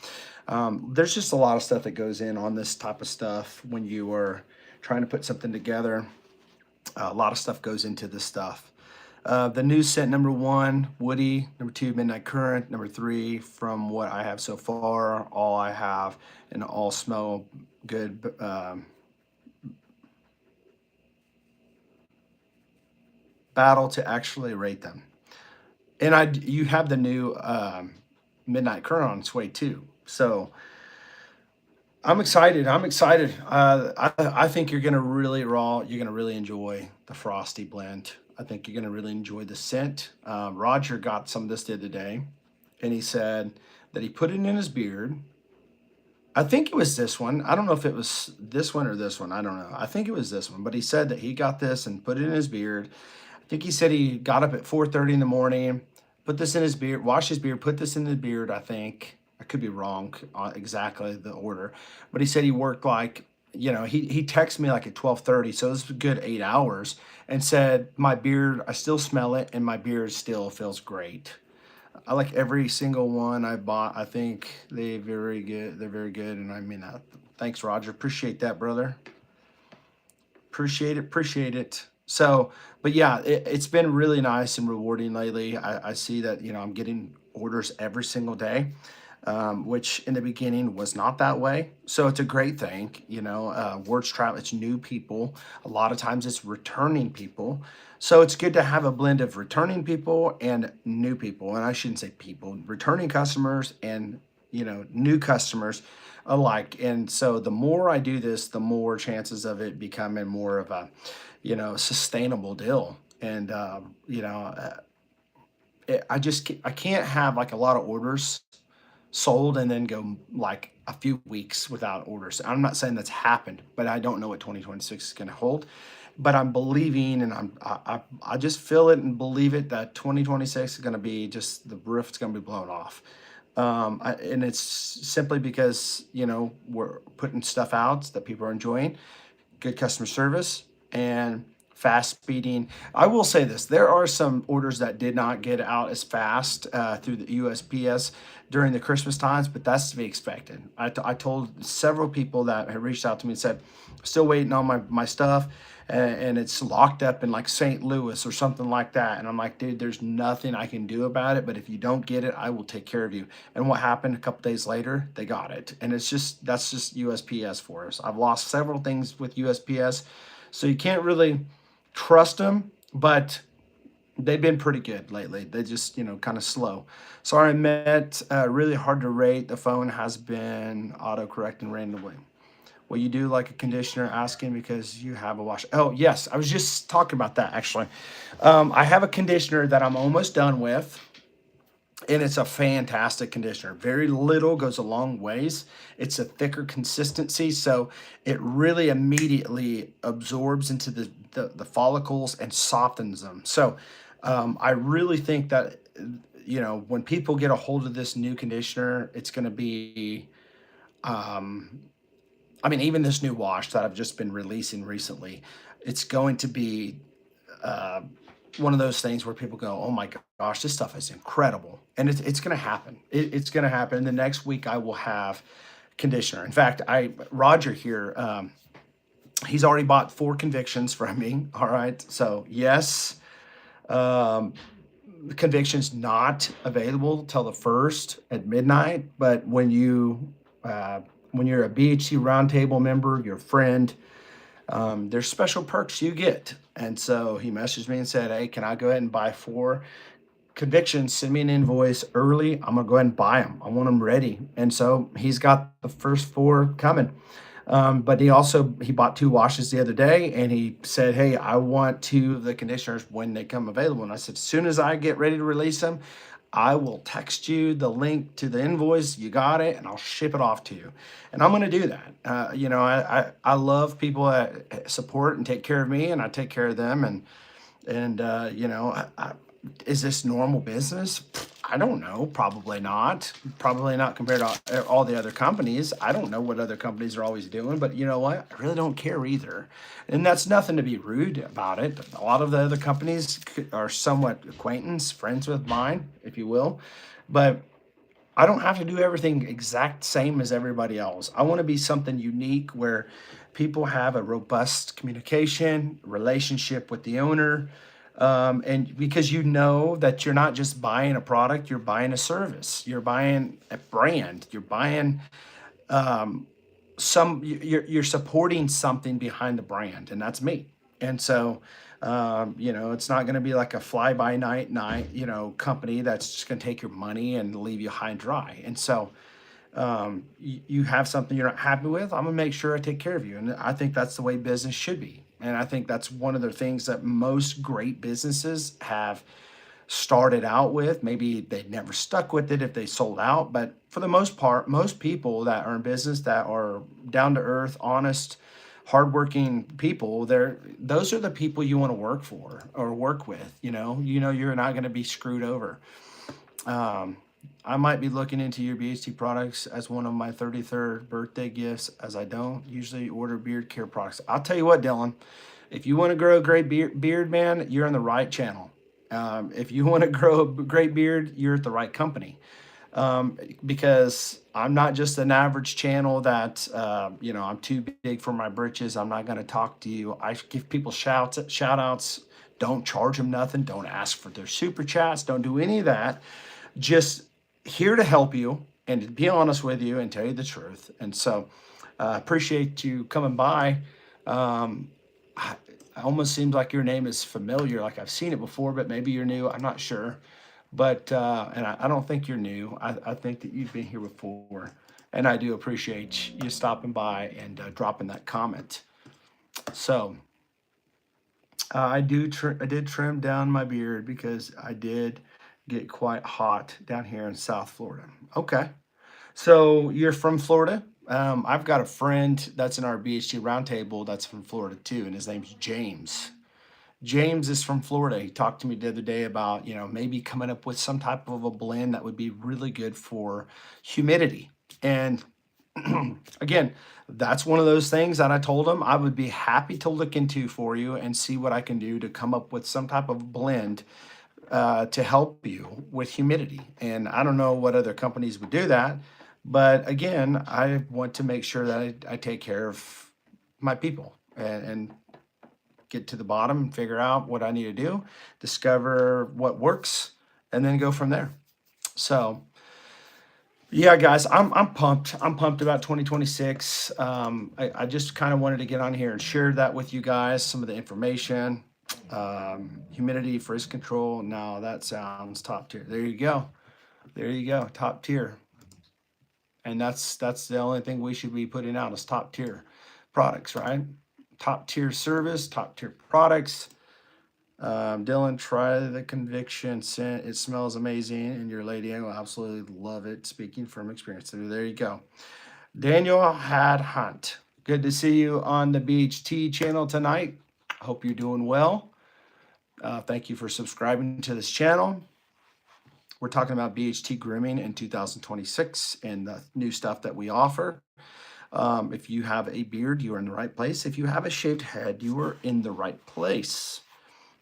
there's just a lot of stuff that goes in on this type of stuff when you are trying to put something together. A lot of stuff goes into this stuff. The new scent: number 1, Woody; number 2, Midnight Current; number 3, from what I have so far, all I have, and all smell good. Battle to actually rate them. And you have the new Midnight Current on its way too. So I'm excited. I'm excited. I think you're gonna really raw. You're gonna really enjoy the frosty blend. I think you're gonna really enjoy the scent. Roger got some of this the other day, and he said that he put it in his beard. I think it was this one. I don't know if it was this one or this one. I don't know. I think it was this one. But he said that he got this and put it in his beard. I think he said he got up at 4:30 in the morning, put this in his beard, washed his beard, put this in the beard. I think I could be wrong exactly the order, but he said he worked, like, he texted me like at 12:30, so this was a good 8 hours, and said my beard, I still smell it, and my beard still feels great. I like every single one I bought. I think they very good. They're very good, and I mean that. Thanks, Roger. Appreciate that, brother. Appreciate it. Appreciate it. So, but yeah, it's been really nice and rewarding lately. I see that, I'm getting orders every single day, which in the beginning was not that way. So it's a great thing. Words travel. It's new people. A lot of times it's returning people. So it's good to have a blend of returning people and new people. And I shouldn't say people, returning customers and, new customers alike. And so the more I do this, the more chances of it becoming more of a, sustainable deal. And, I can't have like a lot of orders sold and then go like a few weeks without orders. I'm not saying that's happened, but I don't know what 2026 is going to hold. But I'm believing, and I just feel it and believe it, that 2026 is going to be just the roof is going to be blown off. And it's simply because, we're putting stuff out that people are enjoying, good customer service, and fast speeding. I will say this: there are some orders that did not get out as fast through the USPS during the Christmas times, but that's to be expected. I told several people that had reached out to me and said, still waiting on my stuff, and it's locked up in like St. Louis or something like that. And I'm like, dude, there's nothing I can do about it, but if you don't get it, I will take care of you. And what happened a couple days later, they got it. And that's just USPS for us. I've lost several things with USPS, so you can't really trust them, but they've been pretty good lately. They just, kind of slow. Sorry, Met, really hard to rate. The phone has been auto-correcting randomly. Well, you do like a conditioner, asking because you have a wash. Oh, yes, I was just talking about that, actually. I have a conditioner that I'm almost done with, and it's a fantastic conditioner. Very little goes a long ways. It's a thicker consistency, so it really immediately absorbs into the follicles and softens them. So I really think that, when people get a hold of this new conditioner, it's going to be, even this new wash that I've just been releasing recently, it's going to be uh, one of those things where people go, "Oh my gosh, this stuff is incredible," and it's going to happen. It's going to happen. The next week, I will have conditioner. In fact, I Roger here. He's already bought 4 convictions from me. All right, so yes, um, the conviction's not available till the first at midnight. But uh, when you're a BHT Roundtable member, your friend, there's special perks you get. And so he messaged me and said, "Hey, can I go ahead and buy 4 convictions? Send me an invoice early. I'm gonna go ahead and buy them. I want them ready." And so he's got the first 4 coming. But he bought 2 washes the other day, and he said, "Hey, I want 2 of the conditioners when they come available." And I said, "As soon as I get ready to release them, I will text you the link to the invoice. You got it, and I'll ship it off to you." And I'm going to do that. I love people that support and take care of me, and I take care of them. Is this normal business? I don't know. Probably not. Probably not compared to all the other companies. I don't know what other companies are always doing, but you know what? I really don't care either. And that's nothing to be rude about it. A lot of the other companies are somewhat acquaintance, friends with mine, if you will. But I don't have to do everything exact same as everybody else. I want to be something unique where people have a robust communication, relationship with the owner. And because you know that you're not just buying a product, you're buying a service, you're buying a brand, you're buying you're supporting something behind the brand, and that's me. And so it's not going to be like a fly by night company that's just going to take your money and leave you high and dry. And so you have something you're not happy with, I'm gonna make sure I take care of you. And I think that's the way business should be. And I think that's one of the things that most great businesses have started out with. Maybe they never stuck with it if they sold out, but for the most part, most people that are in business that are down to earth, honest, hardworking people, those are the people you want to work for or work with. You're not going to be screwed over. Um, I might be looking into your BHT products as one of my 33rd birthday gifts, as I don't usually order beard care products. I'll tell you what, Dylan, if you want to grow a great beard, man, you're on the right channel. If you want to grow a great beard, you're at the right company. Because I'm not just an average channel that, I'm too big for my britches. I'm not going to talk to you. I give people shout outs. Don't charge them nothing. Don't ask for their super chats. Don't do any of that. Just here to help you and to be honest with you and tell you the truth. And so appreciate you coming by. It almost seems like your name is familiar, like I've seen it before, but maybe you're new. I'm not sure. But and I don't think you're new. I think that you've been here before. And I do appreciate you stopping by and dropping that comment. So I did trim down my beard because I did get quite hot down here in South Florida. Okay. So you're from Florida? I've got a friend that's in our BHT roundtable that's from Florida too, and his name's James. James is from Florida. He talked to me the other day about, maybe coming up with some type of a blend that would be really good for humidity. And again, that's one of those things that I told him I would be happy to look into for you and see what I can do to come up with some type of blend to help you with humidity. And I don't know what other companies would do that. But again, I want to make sure that I take care of my people and get to the bottom and figure out what I need to do, discover what works, and then go from there. So, yeah, guys, I'm pumped. I'm pumped about 2026. I just kind of wanted to get on here and share that with you guys, some of the information. Humidity, frizz control. Now that sounds top tier. There you go. There you go. Top tier. And that's the only thing we should be putting out is top tier products, right? Top tier service, top tier products. Dylan, try the conviction scent. It smells amazing, and your lady will absolutely love it. Speaking from experience. So there you go. Daniel Had Hunt. Good to see you on the BHT channel tonight. Hope you're doing well. Thank you for subscribing to this channel. We're talking about BHT Grooming in 2026 and the new stuff that we offer. If you have a beard, you are in the right place. If you have a shaved head, you are in the right place.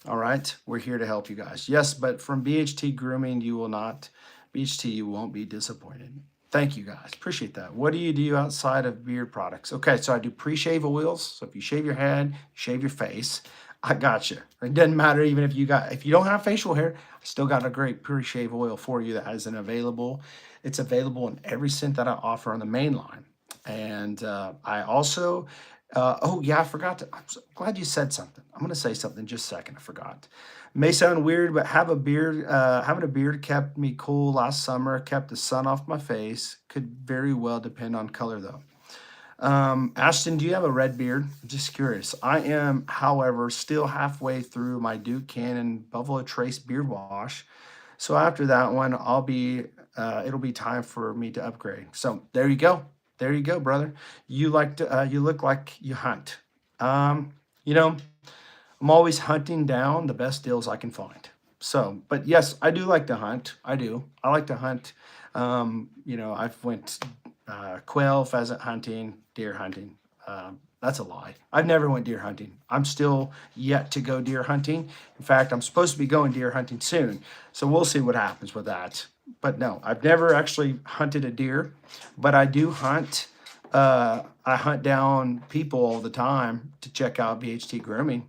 All right, we're here to help you guys. Yes, but from BHT Grooming, you will not, BHT, you won't be disappointed. Thank you guys. Appreciate that. What do you do outside of beard products? Okay, so I do pre-shave oils. So if you shave your head, shave your face, I got you. It doesn't matter even if you don't have facial hair, I still got a great pre-shave oil for you that has an available. It's available in every scent that I offer on the main line. And I also oh yeah, I forgot to. I'm so glad you said something. I'm gonna say something in just a second. I forgot. May sound weird, but having a beard kept me cool last summer. Kept the sun off my face. Could very well depend on color though. Ashton, do you have a red beard? I'm just curious. I am, however, still halfway through my Duke Cannon Buffalo Trace beard wash. So after that one, it'll be time for me to upgrade. So there you go. There you go, brother. You look like you hunt. Um, you know, I'm always hunting down the best deals I can find. So, but yes, I do like to hunt. I do. I like to hunt. I've went quail, pheasant hunting, deer hunting. That's a lie. I've never went deer hunting. I'm still yet to go deer hunting. In fact, I'm supposed to be going deer hunting soon. So we'll see what happens with that. But no, I've never actually hunted a deer, but I do hunt. I hunt down people all the time to check out BHT Grooming.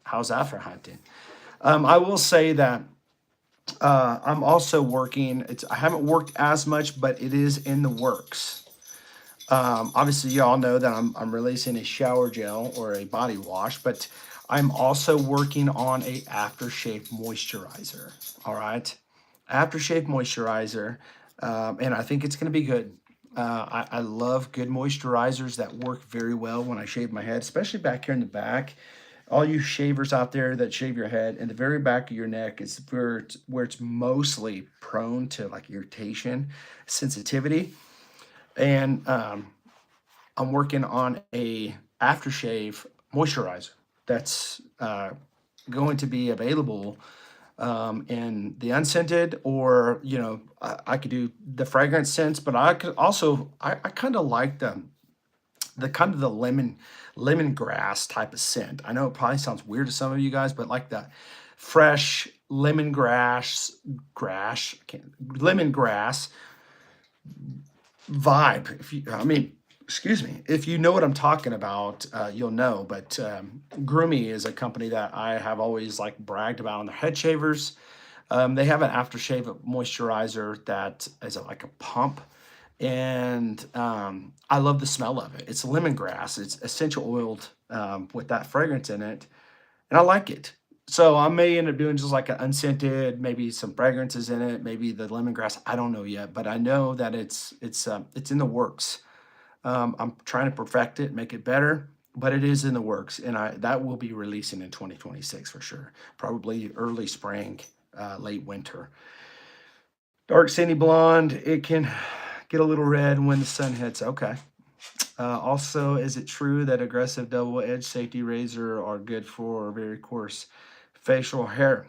How's that for hunting? I will say that I'm also working. I haven't worked as much, but it is in the works. Obviously, you all know that I'm releasing a shower gel or a body wash, but I'm also working on a aftershave moisturizer. All right, aftershave moisturizer, and I think it's going to be good. I love good moisturizers that work very well when I shave my head, especially back here in the back. All you shavers out there that shave your head, in the very back of your neck is where it's mostly prone to like irritation, sensitivity. And I'm working on a aftershave moisturizer that's going to be available in the unscented, or I could do the fragrance scents, but I could also I kind of like the kind of the lemongrass type of scent. I know it probably sounds weird to some of you guys, but like that fresh lemongrass vibe. Excuse me, if you know what I'm talking about, you'll know. But Groomy is a company that I have always like bragged about on their head shavers. They have an aftershave moisturizer that is like a pump, and I love the smell of it. It's lemongrass. It's essential oiled with that fragrance in it, and I like it. So I may end up doing just like an unscented, maybe some fragrances in it, maybe the lemongrass. I don't know yet, but I know that it's in the works. I'm trying to perfect it, make it better, but it is in the works, and that will be releasing in 2026 for sure. Probably early spring, late winter. Dark sandy blonde. It can get a little red when the sun hits. Okay. Also, is it true that aggressive double-edged safety razor are good for very coarse facial hair?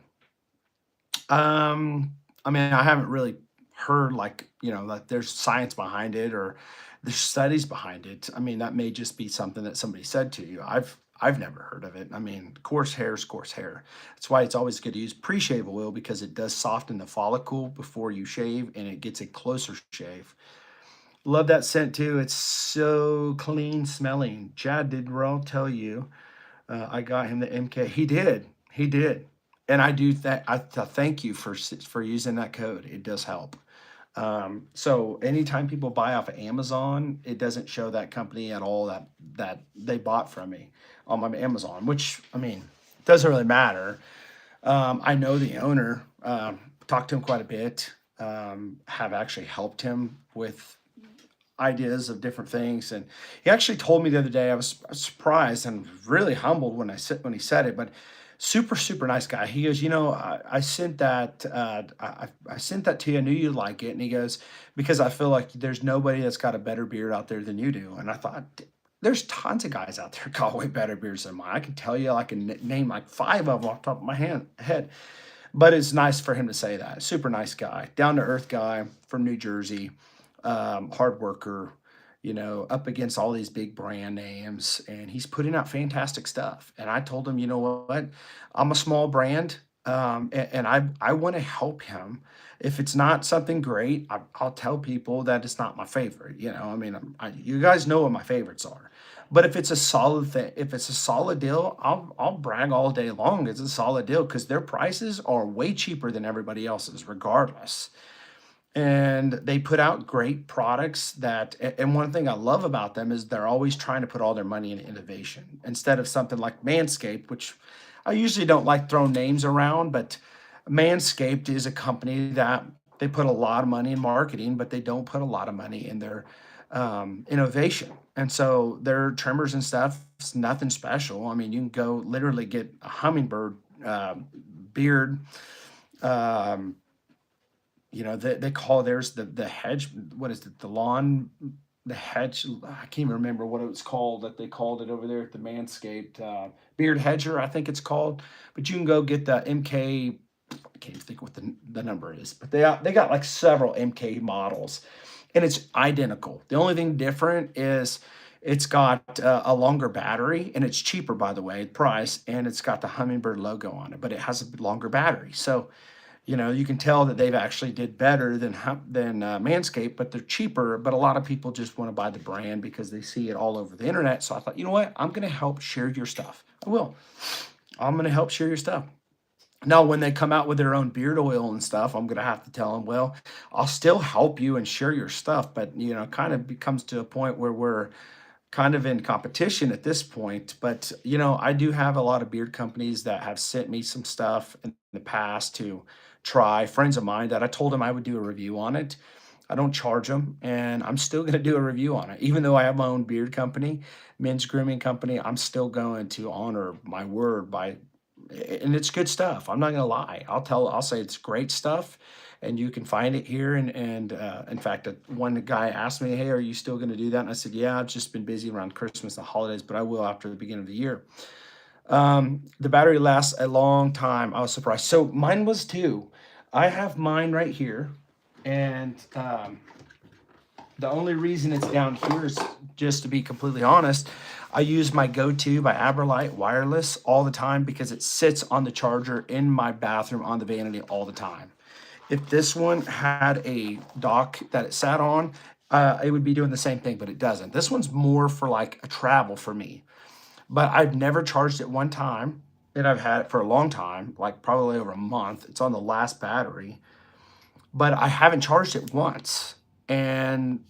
I mean, I haven't really heard like, that there's science behind it or there's studies behind it. I mean, that may just be something that somebody said to you. I've never heard of it. I mean, coarse hair is coarse hair. That's why it's always good to use pre-shave oil, because it does soften the follicle before you shave and it gets a closer shave. Love that scent too. It's so clean smelling. Chad, did Ro tell you I got him the MK? He did. He did. And I do thank you for using that code. It does help. So anytime people buy off of Amazon, it doesn't show that company at all that they bought from me on my Amazon, which I mean, doesn't really matter. I know the owner, talked to him quite a bit, have actually helped him with ideas of different things. And he actually told me the other day, I was surprised and really humbled when he said it, but super, super nice guy. He goes, I sent that, I sent that to you. I knew you'd like it. And he goes, because I feel like there's nobody that's got a better beard out there than you do. And I thought, there's tons of guys out there got way better beards than mine. I can tell you, I can name like 5 of them off the top of my head. But it's nice for him to say that. Super nice guy, down to earth guy from New Jersey, hard worker. up against all these big brand names, and he's putting out fantastic stuff. And I told him, you know what, I'm a small brand, and I want to help him. If it's not something great, I'll tell people that it's not my favorite. I mean, you guys know what my favorites are. But if it's a solid thing, if it's a solid deal, I'll brag all day long. It's a solid deal because their prices are way cheaper than everybody else's, regardless. And they put out great products and one thing I love about them is they're always trying to put all their money into innovation instead of something like Manscaped, which I usually don't like throwing names around, but Manscaped is a company that they put a lot of money in marketing, but they don't put a lot of money in their innovation. And so their trimmers and stuff, it's nothing special. I mean, you can go literally get a hummingbird beard. Um, they call theirs the hedge. What is it? The hedge. I can't even remember what it was called that they called it over there at the Manscaped beard hedger. I think it's called. But you can go get the MK. I can't even think what the number is, but they got like several MK models, and it's identical. The only thing different is it's got a longer battery, and it's cheaper, by the way, price, and it's got the Hummingbird logo on it, but it has a longer battery. So you can tell that they've actually did better than Manscaped, but they're cheaper. But a lot of people just want to buy the brand because they see it all over the internet. So I thought, you know what? I'm going to help share your stuff. I will. I'm going to help share your stuff. Now, when they come out with their own beard oil and stuff, I'm going to have to tell them, well, I'll still help you and share your stuff. But, kind of becomes to a point where we're kind of in competition at this point. But, I do have a lot of beard companies that have sent me some stuff in the past to try. Friends of mine that I told them I would do a review on it. I don't charge them, and I'm still going to do a review on it. Even though I have my own beard company, men's grooming company, I'm still going to honor my word and it's good stuff. I'm not going to lie. I'll say it's great stuff, and you can find it here. And in fact, one guy asked me, "Hey, are you still going to do that?" And I said, "Yeah, I've just been busy around Christmas and the holidays, but I will after the beginning of the year." The battery lasts a long time. I was surprised. So mine was too. I have mine right here, and the only reason it's down here is just to be completely honest. I use my go-to by Aberlite wireless all the time because it sits on the charger in my bathroom on the vanity all the time. If this one had a dock that it sat on, it would be doing the same thing, but it doesn't. This one's more for like a travel for me. But I've never charged it one time, and I've had it for a long time, like probably over a month. It's on the last battery, but I haven't charged it once. And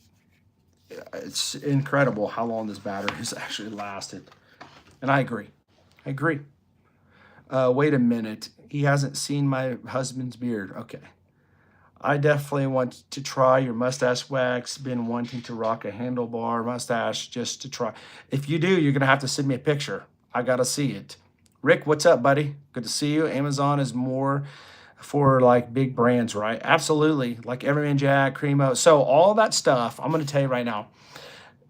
it's incredible how long this battery has actually lasted. And I agree. I agree. Wait a minute. He hasn't seen my husband's beard. Okay. I definitely want to try your mustache wax. Been wanting to rock a handlebar mustache just to try. If you do, you're going to have to send me a picture. I got to see it. Rick, what's up, buddy? Good to see you. Amazon is more for like big brands, right? Absolutely. Like Everyman Jack, Cremo. So all that stuff, I'm going to tell you right now.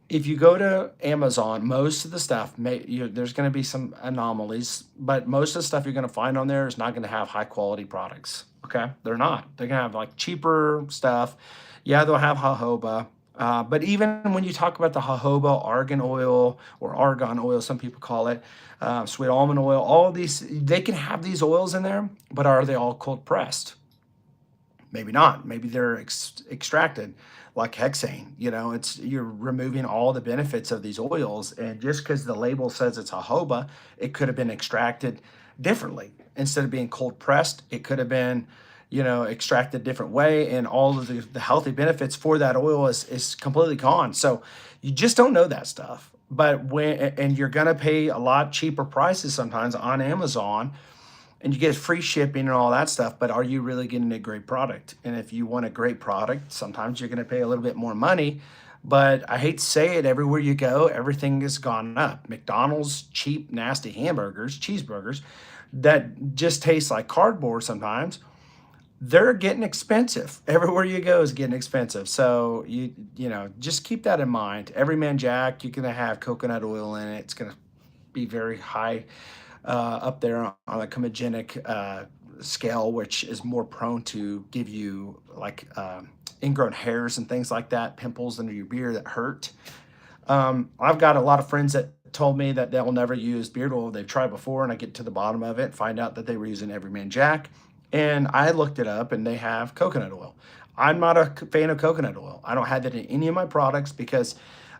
If you go to Amazon, most of the stuff, there's going to be some anomalies, but most of the stuff you're going to find on there is not going to have high quality products. Okay, they're not. They're going to have like cheaper stuff. Yeah, they'll have jojoba. But even when you talk about the jojoba, argan oil, some people call it, sweet almond oil, all these, they can have these oils in there, but are they all cold pressed? Maybe not. Maybe they're extracted like hexane. You're removing all the benefits of these oils, and just because the label says it's jojoba, it could have been extracted differently. Instead of being cold pressed, it could have been, extracted different way, and all of the healthy benefits for that oil is completely gone. So you just don't know that stuff. But and you're gonna pay a lot cheaper prices sometimes on Amazon, and you get free shipping and all that stuff, but are you really getting a great product? And if you want a great product, sometimes you're going to pay a little bit more money. But I hate to say it, everywhere you go, everything has gone up. McDonald's cheap, nasty hamburgers, cheeseburgers that just taste like cardboard sometimes, they're getting expensive. Everywhere you go is getting expensive. So just keep that in mind. Everyman Jack, you're going to have coconut oil in it. It's going to be very high up there on a comedogenic scale, which is more prone to give you like ingrown hairs and things like that, pimples under your beard that hurt. I've got a lot of friends that told me that they'll never use beard oil. They've tried before, and I get to the bottom of it, find out that they were using Everyman Jack. And I looked it up, and they have coconut oil. I'm not a fan of coconut oil. I don't have that in any of my products because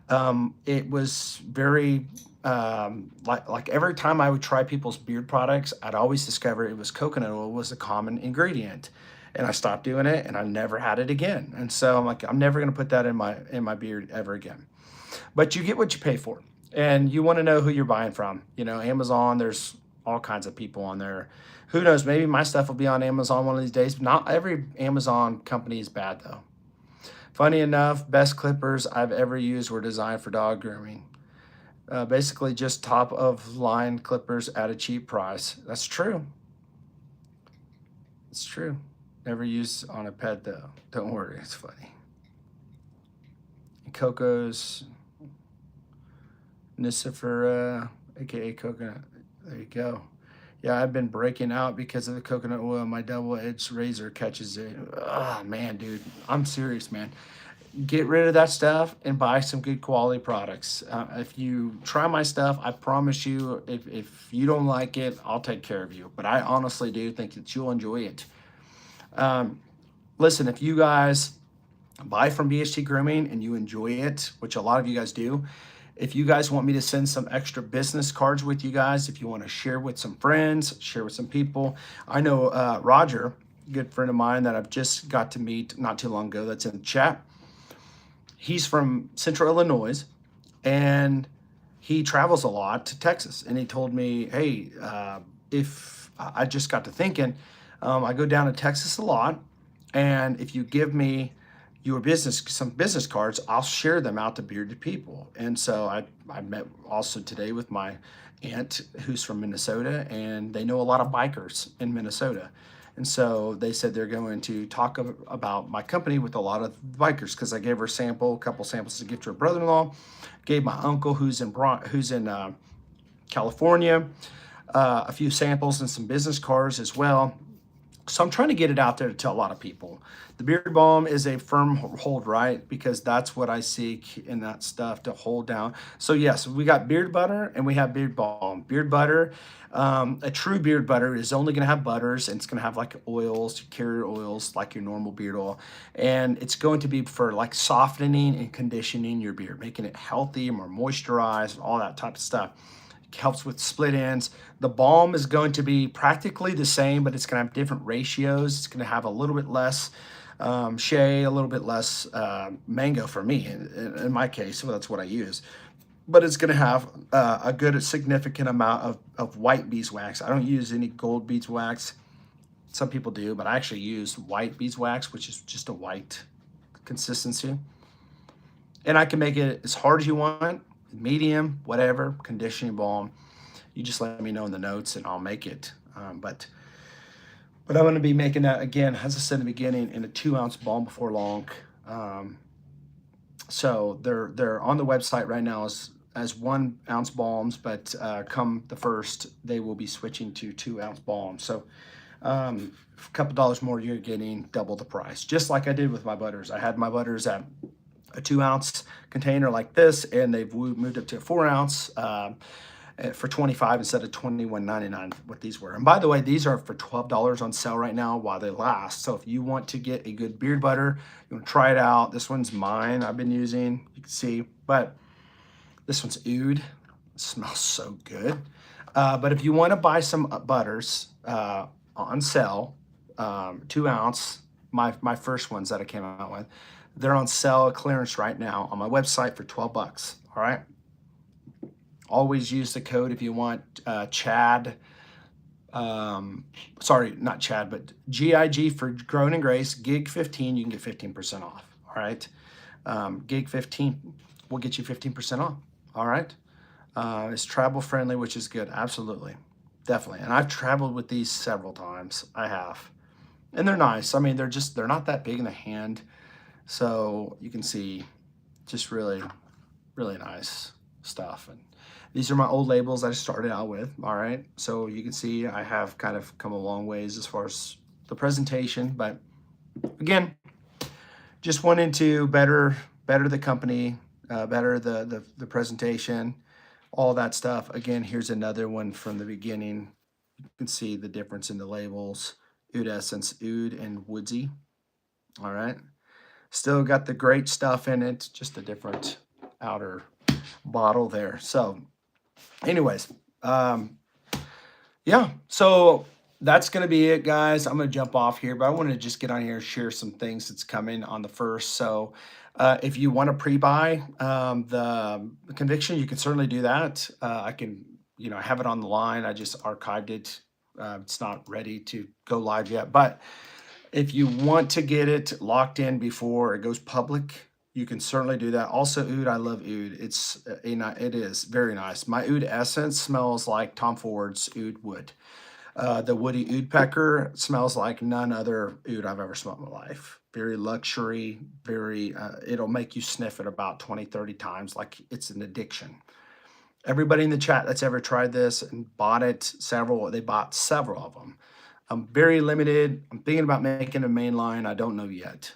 it was very like every time I would try people's beard products, I'd always discover it was coconut oil was a common ingredient. And I stopped doing it, and I never had it again. And so I'm like, I'm never going to put that in my beard ever again. But you get what you pay for, and you want to know who you're buying from. You know, Amazon, there's all kinds of people on there. Who knows, maybe my stuff will be on Amazon one of these days. Not every Amazon company is bad though. Funny enough, best clippers I've ever used were designed for dog grooming. Basically just top of line clippers at a cheap price. That's true. It's true. Never used on a pet though. Don't worry, it's funny. Coco's Nicifera, aka coconut. There you go. Yeah, I've been breaking out because of the coconut oil. My double-edged razor catches it. Oh man, dude, I'm serious, man. Get rid of that stuff and buy some good quality products. If you try my stuff, I promise you, if you don't like it, I'll take care of you. But I honestly do think that you'll enjoy it. Listen, if you guys buy from BHT Grooming and you enjoy it, which a lot of you guys do, if you guys want me to send some extra business cards with you guys, if you want to share with some friends, share with some people. I know Roger, a good friend of mine that I've just got to meet not too long ago, that's in the chat. He's from Central Illinois, and he travels a lot to Texas. And he told me, hey, if I just got to thinking, I go down to Texas a lot, and if you give me your some business cards, I'll share them out to bearded people. And so I met also today with my aunt who's from Minnesota, and they know a lot of bikers in Minnesota. And so they said they're going to talk about my company with a lot of bikers, because I gave her a couple samples to give to her brother-in-law, gave my uncle who's in California a few samples and some business cards as well. So I'm trying to get it out there to tell a lot of people. The beard balm is a firm hold, right? Because that's what I seek in that stuff to hold down. So yes, we got beard butter and we have beard balm. Beard butter, a true beard butter is only gonna have butters, and it's gonna have like oils, carrier oils, like your normal beard oil. And it's going to be for like softening and conditioning your beard, making it healthy, more moisturized, all that type of stuff. Helps with split ends. The balm is going to be practically the same, but it's going to have different ratios. It's going to have a little bit less shea, a little bit less mango for me, in my case. So that's what I use. But it's going to have a good, significant amount of white beeswax. I don't use any gold beeswax. Some people do, but I actually use white beeswax, which is just a white consistency. And I can make it as hard as you want, medium, whatever, conditioning balm. You just let me know in the notes and I'll make it. But I'm going to be making that, again, as I said in the beginning, in a 2-ounce balm before long. So they're on the website right now as 1-ounce balms, but come the first, they will be switching to 2-ounce balms. So a couple dollars more, you're getting double the price, just like I did with my butters. I had my butters at a 2-ounce container like this, and they've moved up to a 4-ounce for $25 instead of $21.99 what these were. And by the way, these are for $12 on sale right now while they last. So if you want to get a good beard butter, you want to try it out. This one's mine, I've been using, you can see, but this one's Oud. It smells so good. But if you want to buy some butters on sale, 2-ounce, my first ones that I came out with, they're on sale clearance right now on my website for 12 bucks. All right. Always use the code if you want Chad. Sorry, not Chad, but GIG for Grown and Grace, Gig 15, you can get 15% off. All right. Gig 15 will get you 15% off. All right. It's travel friendly, which is good. Absolutely. Definitely. And I've traveled with these several times. I have. And they're nice. I mean, they're not that big in the hand. So you can see just really, really nice stuff. And these are my old labels that I started out with. All right. So you can see I have kind of come a long ways as far as the presentation. But again, Just wanting to better the company, better the presentation, all that stuff. Again, here's another one from the beginning. You can see the difference in the labels. Oud Essence, Oud and Woodsy. All right. Still got the great stuff in it, just a different outer bottle there. So, anyways, um, yeah. So that's gonna be it, guys. I'm gonna jump off here, but I want to just get on here and share some things that's coming on the first. So, if you want to pre-buy the conviction, you can certainly do that. I can, have it on the line. I just archived it. It's not ready to go live yet, but if you want to get it locked in before it goes public, you can certainly do that. Also, oud, I love oud. It is very nice. My oud essence smells like Tom Ford's oud wood. The woody oud pecker smells like none other oud I've ever smelled in my life. Very luxury, it'll make you sniff it about 20, 30 times like it's an addiction. Everybody in the chat that's ever tried this and bought it, they bought several of them. I'm very limited. I'm thinking about making a main line. I don't know yet.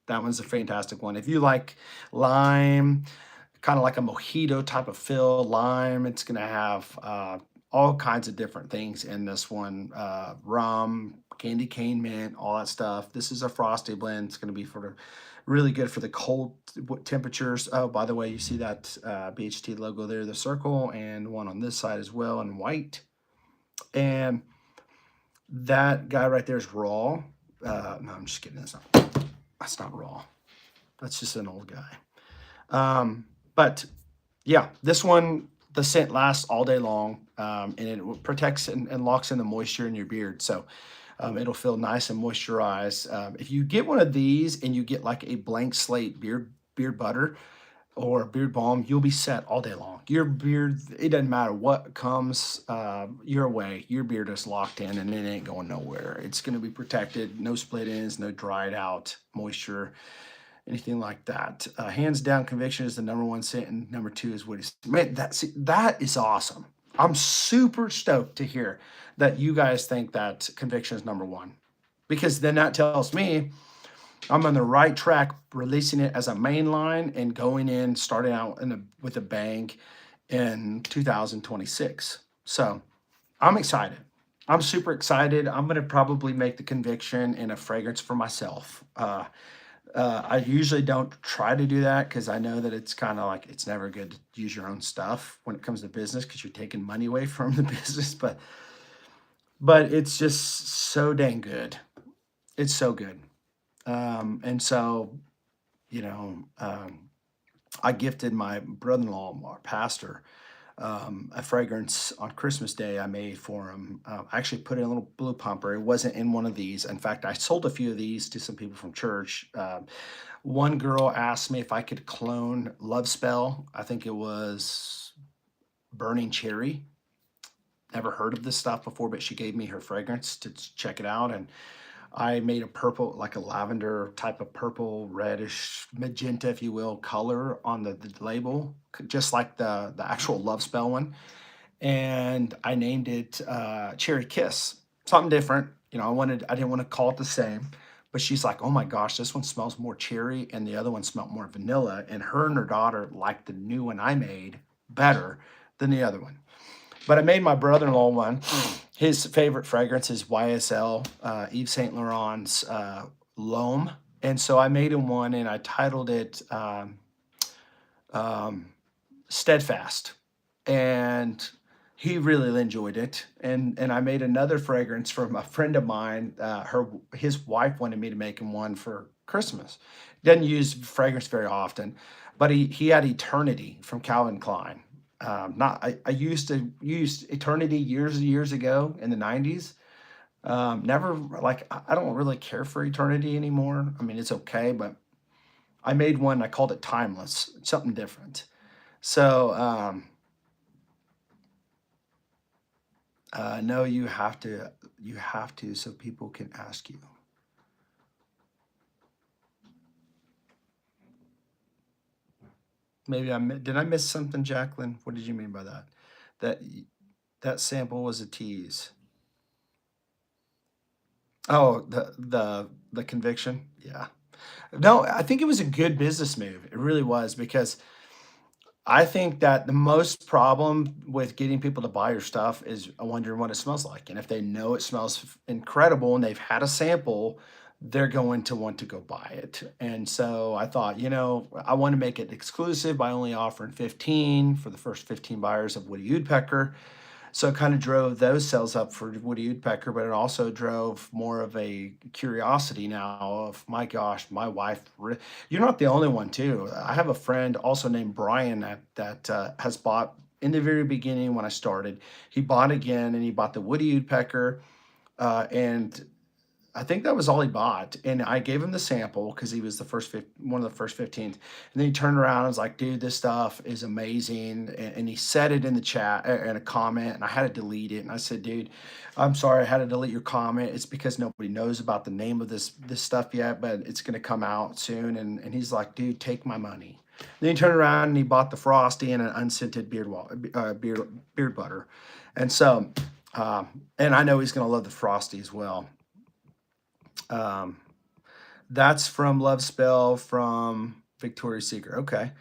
That one's a fantastic one. If you like lime, kind of like a mojito type of fill, lime, it's going to have all kinds of different things in this one. Rum, candy cane mint, all that stuff. This is a frosty blend. It's going to be really good for the cold temperatures. Oh, by the way, you see that BHT logo there, the circle, and one on this side as well in white. And that guy right there is raw. No, I'm just kidding. That's not raw. That's just an old guy. But yeah, this one, the scent lasts all day long, and it protects and locks in the moisture in your beard. So it'll feel nice and moisturized. If you get one of these and you get like a blank slate beard butter or beard balm, you'll be set all day long. Your beard, it doesn't matter what comes your way, your beard is locked in and it ain't going nowhere. It's going to be protected, no split ends, no dried out moisture, anything like that. Hands down, conviction is the number one scent, and number two is what is. Man, that is awesome. I'm super stoked to hear that you guys think that conviction is number one, because then that tells me I'm on the right track, releasing it as a main line and going in, starting out with a bang in 2026. So I'm excited. I'm super excited. I'm going to probably make the conviction in a fragrance for myself. I usually don't try to do that because I know that it's kind of like it's never good to use your own stuff when it comes to business because you're taking money away from the business. But it's just so dang good. It's so good. And so, you know, I gifted my brother-in-law, our pastor, a fragrance on Christmas Day I made for him. I actually put in a little blue pumper. It wasn't in one of these. In fact, I sold a few of these to some people from church. One girl asked me if I could clone Love Spell. I think it was Burning Cherry. Never heard of this stuff before, but she gave me her fragrance to check it out. And I made a purple, like a lavender type of purple, reddish, magenta, if you will, color on the label, just like the actual Love Spell one. And I named it Cherry Kiss, something different. I didn't want to call it the same. But she's like, oh my gosh, this one smells more cherry, and the other one smelled more vanilla. And her daughter liked the new one I made better than the other one. But I made my brother-in-law one. His favorite fragrance is YSL, Yves Saint Laurent's L'Homme. And so I made him one, and I titled it Steadfast. And he really enjoyed it. And I made another fragrance from a friend of mine. His wife wanted me to make him one for Christmas. Doesn't use fragrance very often, but he had Eternity from Calvin Klein. I used to use Eternity years ago in the 90s. Never, like, I don't really care for Eternity anymore. I mean, it's okay, but I made one. I called it Timeless, something different. So no, you have to, so people can ask you. Maybe did I miss something, Jacqueline? What did you mean by that? That that sample was a tease. Oh, the conviction. Yeah. No, I think it was a good business move. It really was because I think that the most problem with getting people to buy your stuff is wondering what it smells like. And if they know it smells incredible and they've had a sample, they're going to want to go buy it. And so I thought, I want to make it exclusive by only offering 15 for the first 15 buyers of Woody Woodpecker. So it kind of drove those sales up for Woody Woodpecker, but it also drove more of a curiosity now of, my gosh, my wife. You're not the only one, too. I have a friend also named Brian that has bought in the very beginning when I started. He bought again and he bought the Woody Woodpecker. And I think that was all he bought, and I gave him the sample because he was one of the first 15. And then he turned around and was like, "Dude, this stuff is amazing." And he said it in the chat in a comment, and I had to delete it. And I said, "Dude, I'm sorry, I had to delete your comment. It's because nobody knows about the name of this stuff yet, but it's gonna come out soon." And he's like, "Dude, take my money." Then he turned around and he bought the Frosty and an unscented beard butter, and so and I know he's gonna love the Frosty as well. Um, that's from Love Spell from Victoria's Secret. Okay.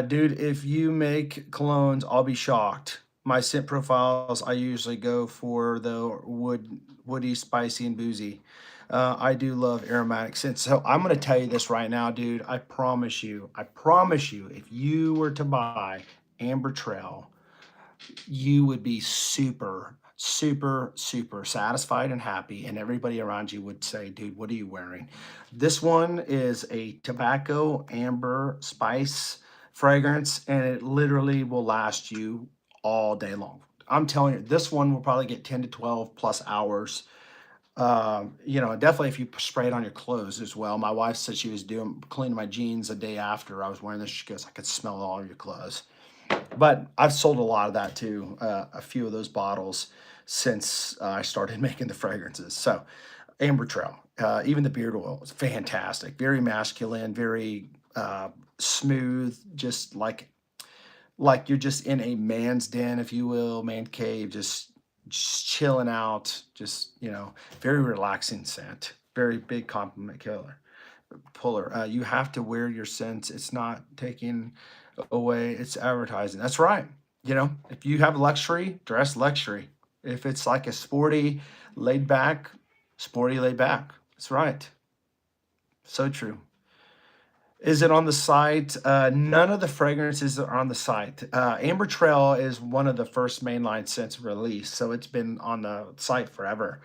Dude, if you make colognes, I'll be shocked. My scent profiles, I usually go for the woody, spicy, and boozy. I do love aromatic scents. So I'm going to tell you this right now, dude. I promise you, if you were to buy Amber Trail, you would be super, super, super satisfied and happy, and everybody around you would say, "Dude, what are you wearing?" This one is a tobacco amber spice fragrance, and it literally will last you all day long. I'm telling you, this one will probably get 10 to 12 plus hours. Definitely if you spray it on your clothes as well. My wife said she was doing cleaning my jeans a day after I was wearing this. She goes, "I could smell all your clothes." But I've sold a lot of that too, a few of those bottles since I started making the fragrances. So, Amber Trail, even the beard oil is fantastic, very masculine, very smooth, just like you're just in a man's den, if you will, man cave, just chilling out, just very relaxing scent, very big compliment killer puller. You have to wear your scents. It's not taking away its advertising. That's right. If you have luxury, dress luxury. If it's like a sporty, laid back. That's right. So true. Is it on the site? None of the fragrances are on the site. Amber Trail is one of the first mainline scents released, so it's been on the site forever.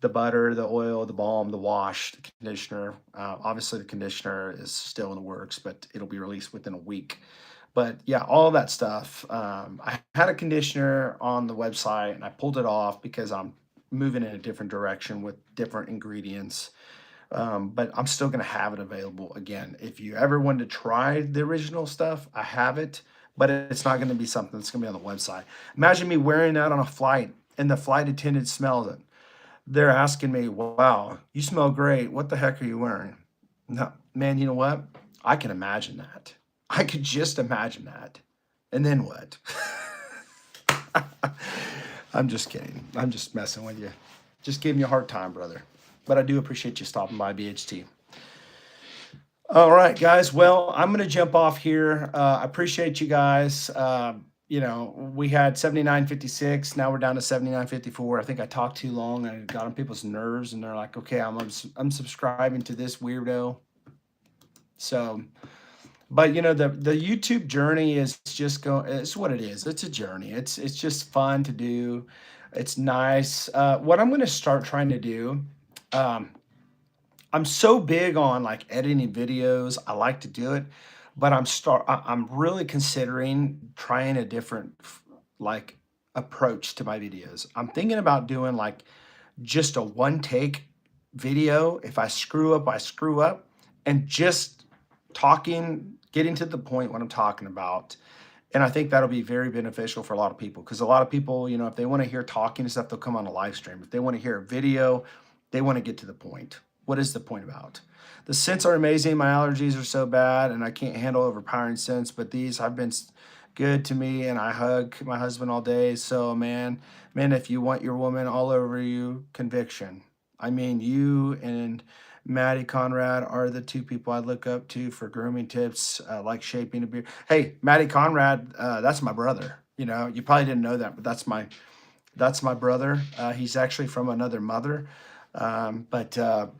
The butter, the oil, the balm, the wash, the conditioner. Obviously, the conditioner is still in the works, but it'll be released within a week. But yeah, all that stuff. I had a conditioner on the website and I pulled it off because I'm moving in a different direction with different ingredients. But I'm still going to have it available again. If you ever wanted to try the original stuff, I have it, but it's not going to be something that's going to be on the website. Imagine me wearing that on a flight and the flight attendant smells it. They're asking me, "Wow, you smell great. What the heck are you wearing?" No, man, you know what? I can imagine that. I could just imagine that. And then what? I'm just kidding. I'm just messing with you. Just giving you a hard time, brother. But I do appreciate you stopping by, BHT. All right, guys. Well, I'm going to jump off here. I appreciate you guys. We had 79.56. Now we're down to 79.54. I think I talked too long. I got on people's nerves, and they're like, "Okay, I'm subscribing to this weirdo." So, but the YouTube journey is just it's what it is. It's a journey. It's just fun to do. It's nice. What I'm going to start trying to do. Um, I'm so big on like editing videos. I like to do it, but I'm really considering trying a different like approach to my videos. I'm thinking about doing like just a one take video. If I screw up, I screw up, and just getting to the point what I'm talking about. And I think that'll be very beneficial for a lot of people because a lot of people, if they want to hear talking and stuff, they'll come on a live stream. If they want to hear a video, they want to get to the point. What is the point about? The scents are amazing. My allergies are so bad and I can't handle overpowering scents, but these have been good to me and I hug my husband all day. So man, if you want your woman all over you, conviction. I mean, you and Maddie Conrad are the two people I look up to for grooming tips, like shaping a beard. Hey, Maddie Conrad, that's my brother. You know, you probably didn't know that, but that's my brother. He's actually from another mother. But no,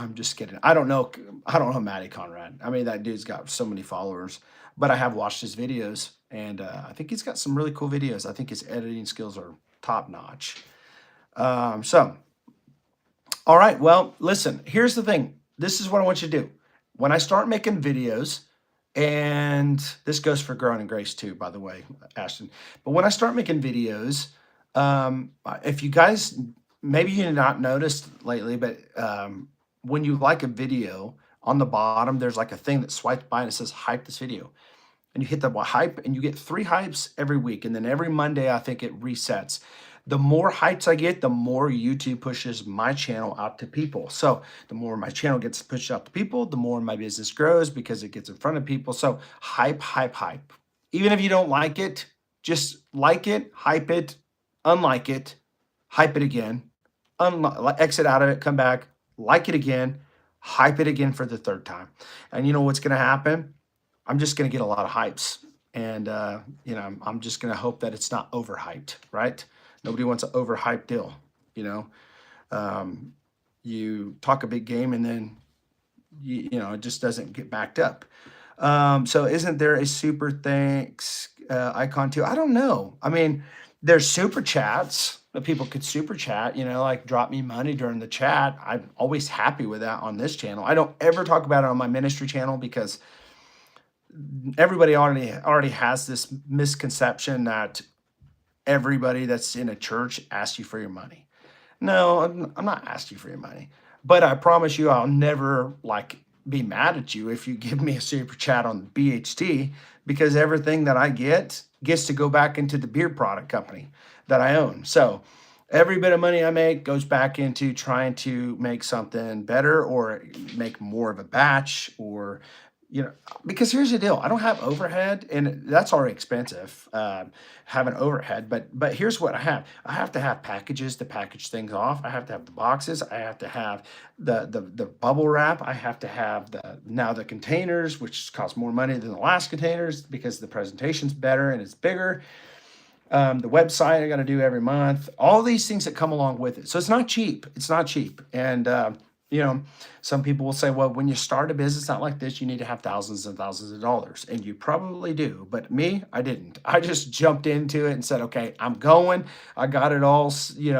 I'm just kidding. I don't know. I don't know Matty Conrad. I mean, that dude's got so many followers, but I have watched his videos, and I think he's got some really cool videos. I think his editing skills are top notch. So, all right. Well, listen. Here's the thing. This is what I want you to do. When I start making videos, and this goes for Growing in Grace too, by the way, Ashton. But when I start making videos, if you guys maybe you not noticed lately, but when you like a video on the bottom, there's like a thing that swipes by and it says hype this video. And you hit the hype and you get 3 hypes every week. And then every Monday, I think it resets. The more hypes I get, the more YouTube pushes my channel out to people. So the more my channel gets pushed out to people, the more my business grows because it gets in front of people. So hype, hype, hype. Even if you don't like it, just like it, hype it, unlike it, hype it again, exit out of it, come back, like it again, hype it again for the third time. And you know what's going to happen? I'm just going to get a lot of hypes. And, I'm just going to hope that it's not overhyped, right? Nobody wants an overhyped deal, you know? You talk a big game and then, it just doesn't get backed up. So isn't there a super thanks icon too? I don't know. I mean, there's super chats that people could super chat, like drop me money during the chat. I'm always happy with that on this channel. I don't ever talk about it on my ministry channel because everybody already has this misconception that everybody that's in a church asks you for your money. No, I'm not asking you for your money, but I promise you I'll never be mad at you if you give me a super chat on BHT, because everything that I gets to go back into the beer product company that I own. So every bit of money I make goes back into trying to make something better or make more of a batch, or because here's the deal. I don't have overhead, and that's already expensive, having overhead. But here's what I have. I have to have packages to package things off. I have to have the boxes. I have to have the bubble wrap. I have to have the containers, which cost more money than the last containers because the presentation's better and it's bigger. The website I got to do every month. All these things that come along with it. So it's not cheap. It's not cheap. And some people will say, well, when you start a business out like this, you need to have thousands and thousands of dollars. And you probably do. But me, I didn't. I just jumped into it and said, okay, I'm going. I got it all,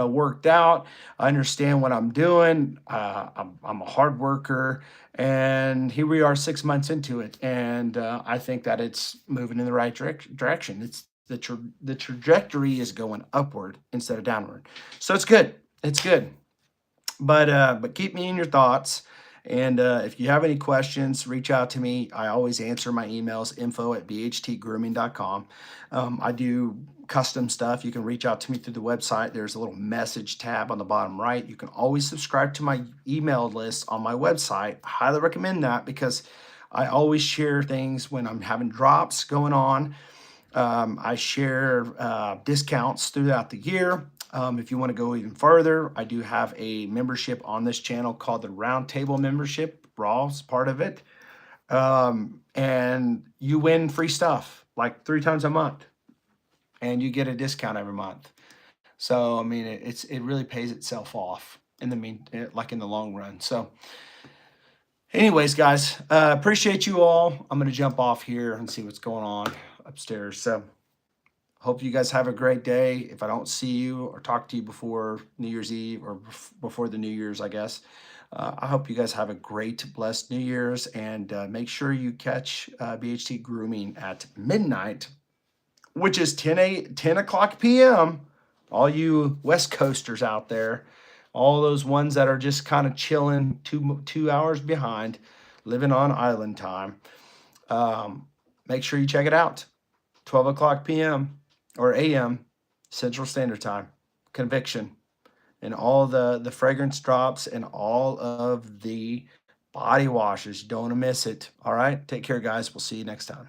worked out. I understand what I'm doing. I'm a hard worker. And here we are 6 months into it. And I think that it's moving in the right direction. It's the trajectory is going upward instead of downward. So it's good. It's good. But keep me in your thoughts. And if you have any questions, reach out to me. I always answer my emails, info@bhtgrooming.com. I do custom stuff. You can reach out to me through the website. There's a little message tab on the bottom right. You can always subscribe to my email list on my website. I highly recommend that because I always share things when I'm having drops going on. I share discounts throughout the year. If you want to go even further, I do have a membership on this channel called the Roundtable membership. Raw's part of it. And you win free stuff like 3 times a month, and you get a discount every month. So, I mean, it really pays itself off in the long run. So anyways, guys, appreciate you all. I'm going to jump off here and see what's going on upstairs. So hope you guys have a great day. If I don't see you or talk to you before New Year's Eve or before the New Year's, I guess, I hope you guys have a great, blessed New Year's, and make sure you catch BHT Grooming at midnight, which is 10 o'clock p.m. All you West Coasters out there, all those ones that are just kind of chilling 2 hours behind, living on island time, make sure you check it out. 12 o'clock p.m. or a.m. Central Standard Time. Conviction. And all the fragrance drops and all of the body washes. Don't miss it. All right. Take care, guys. We'll see you next time.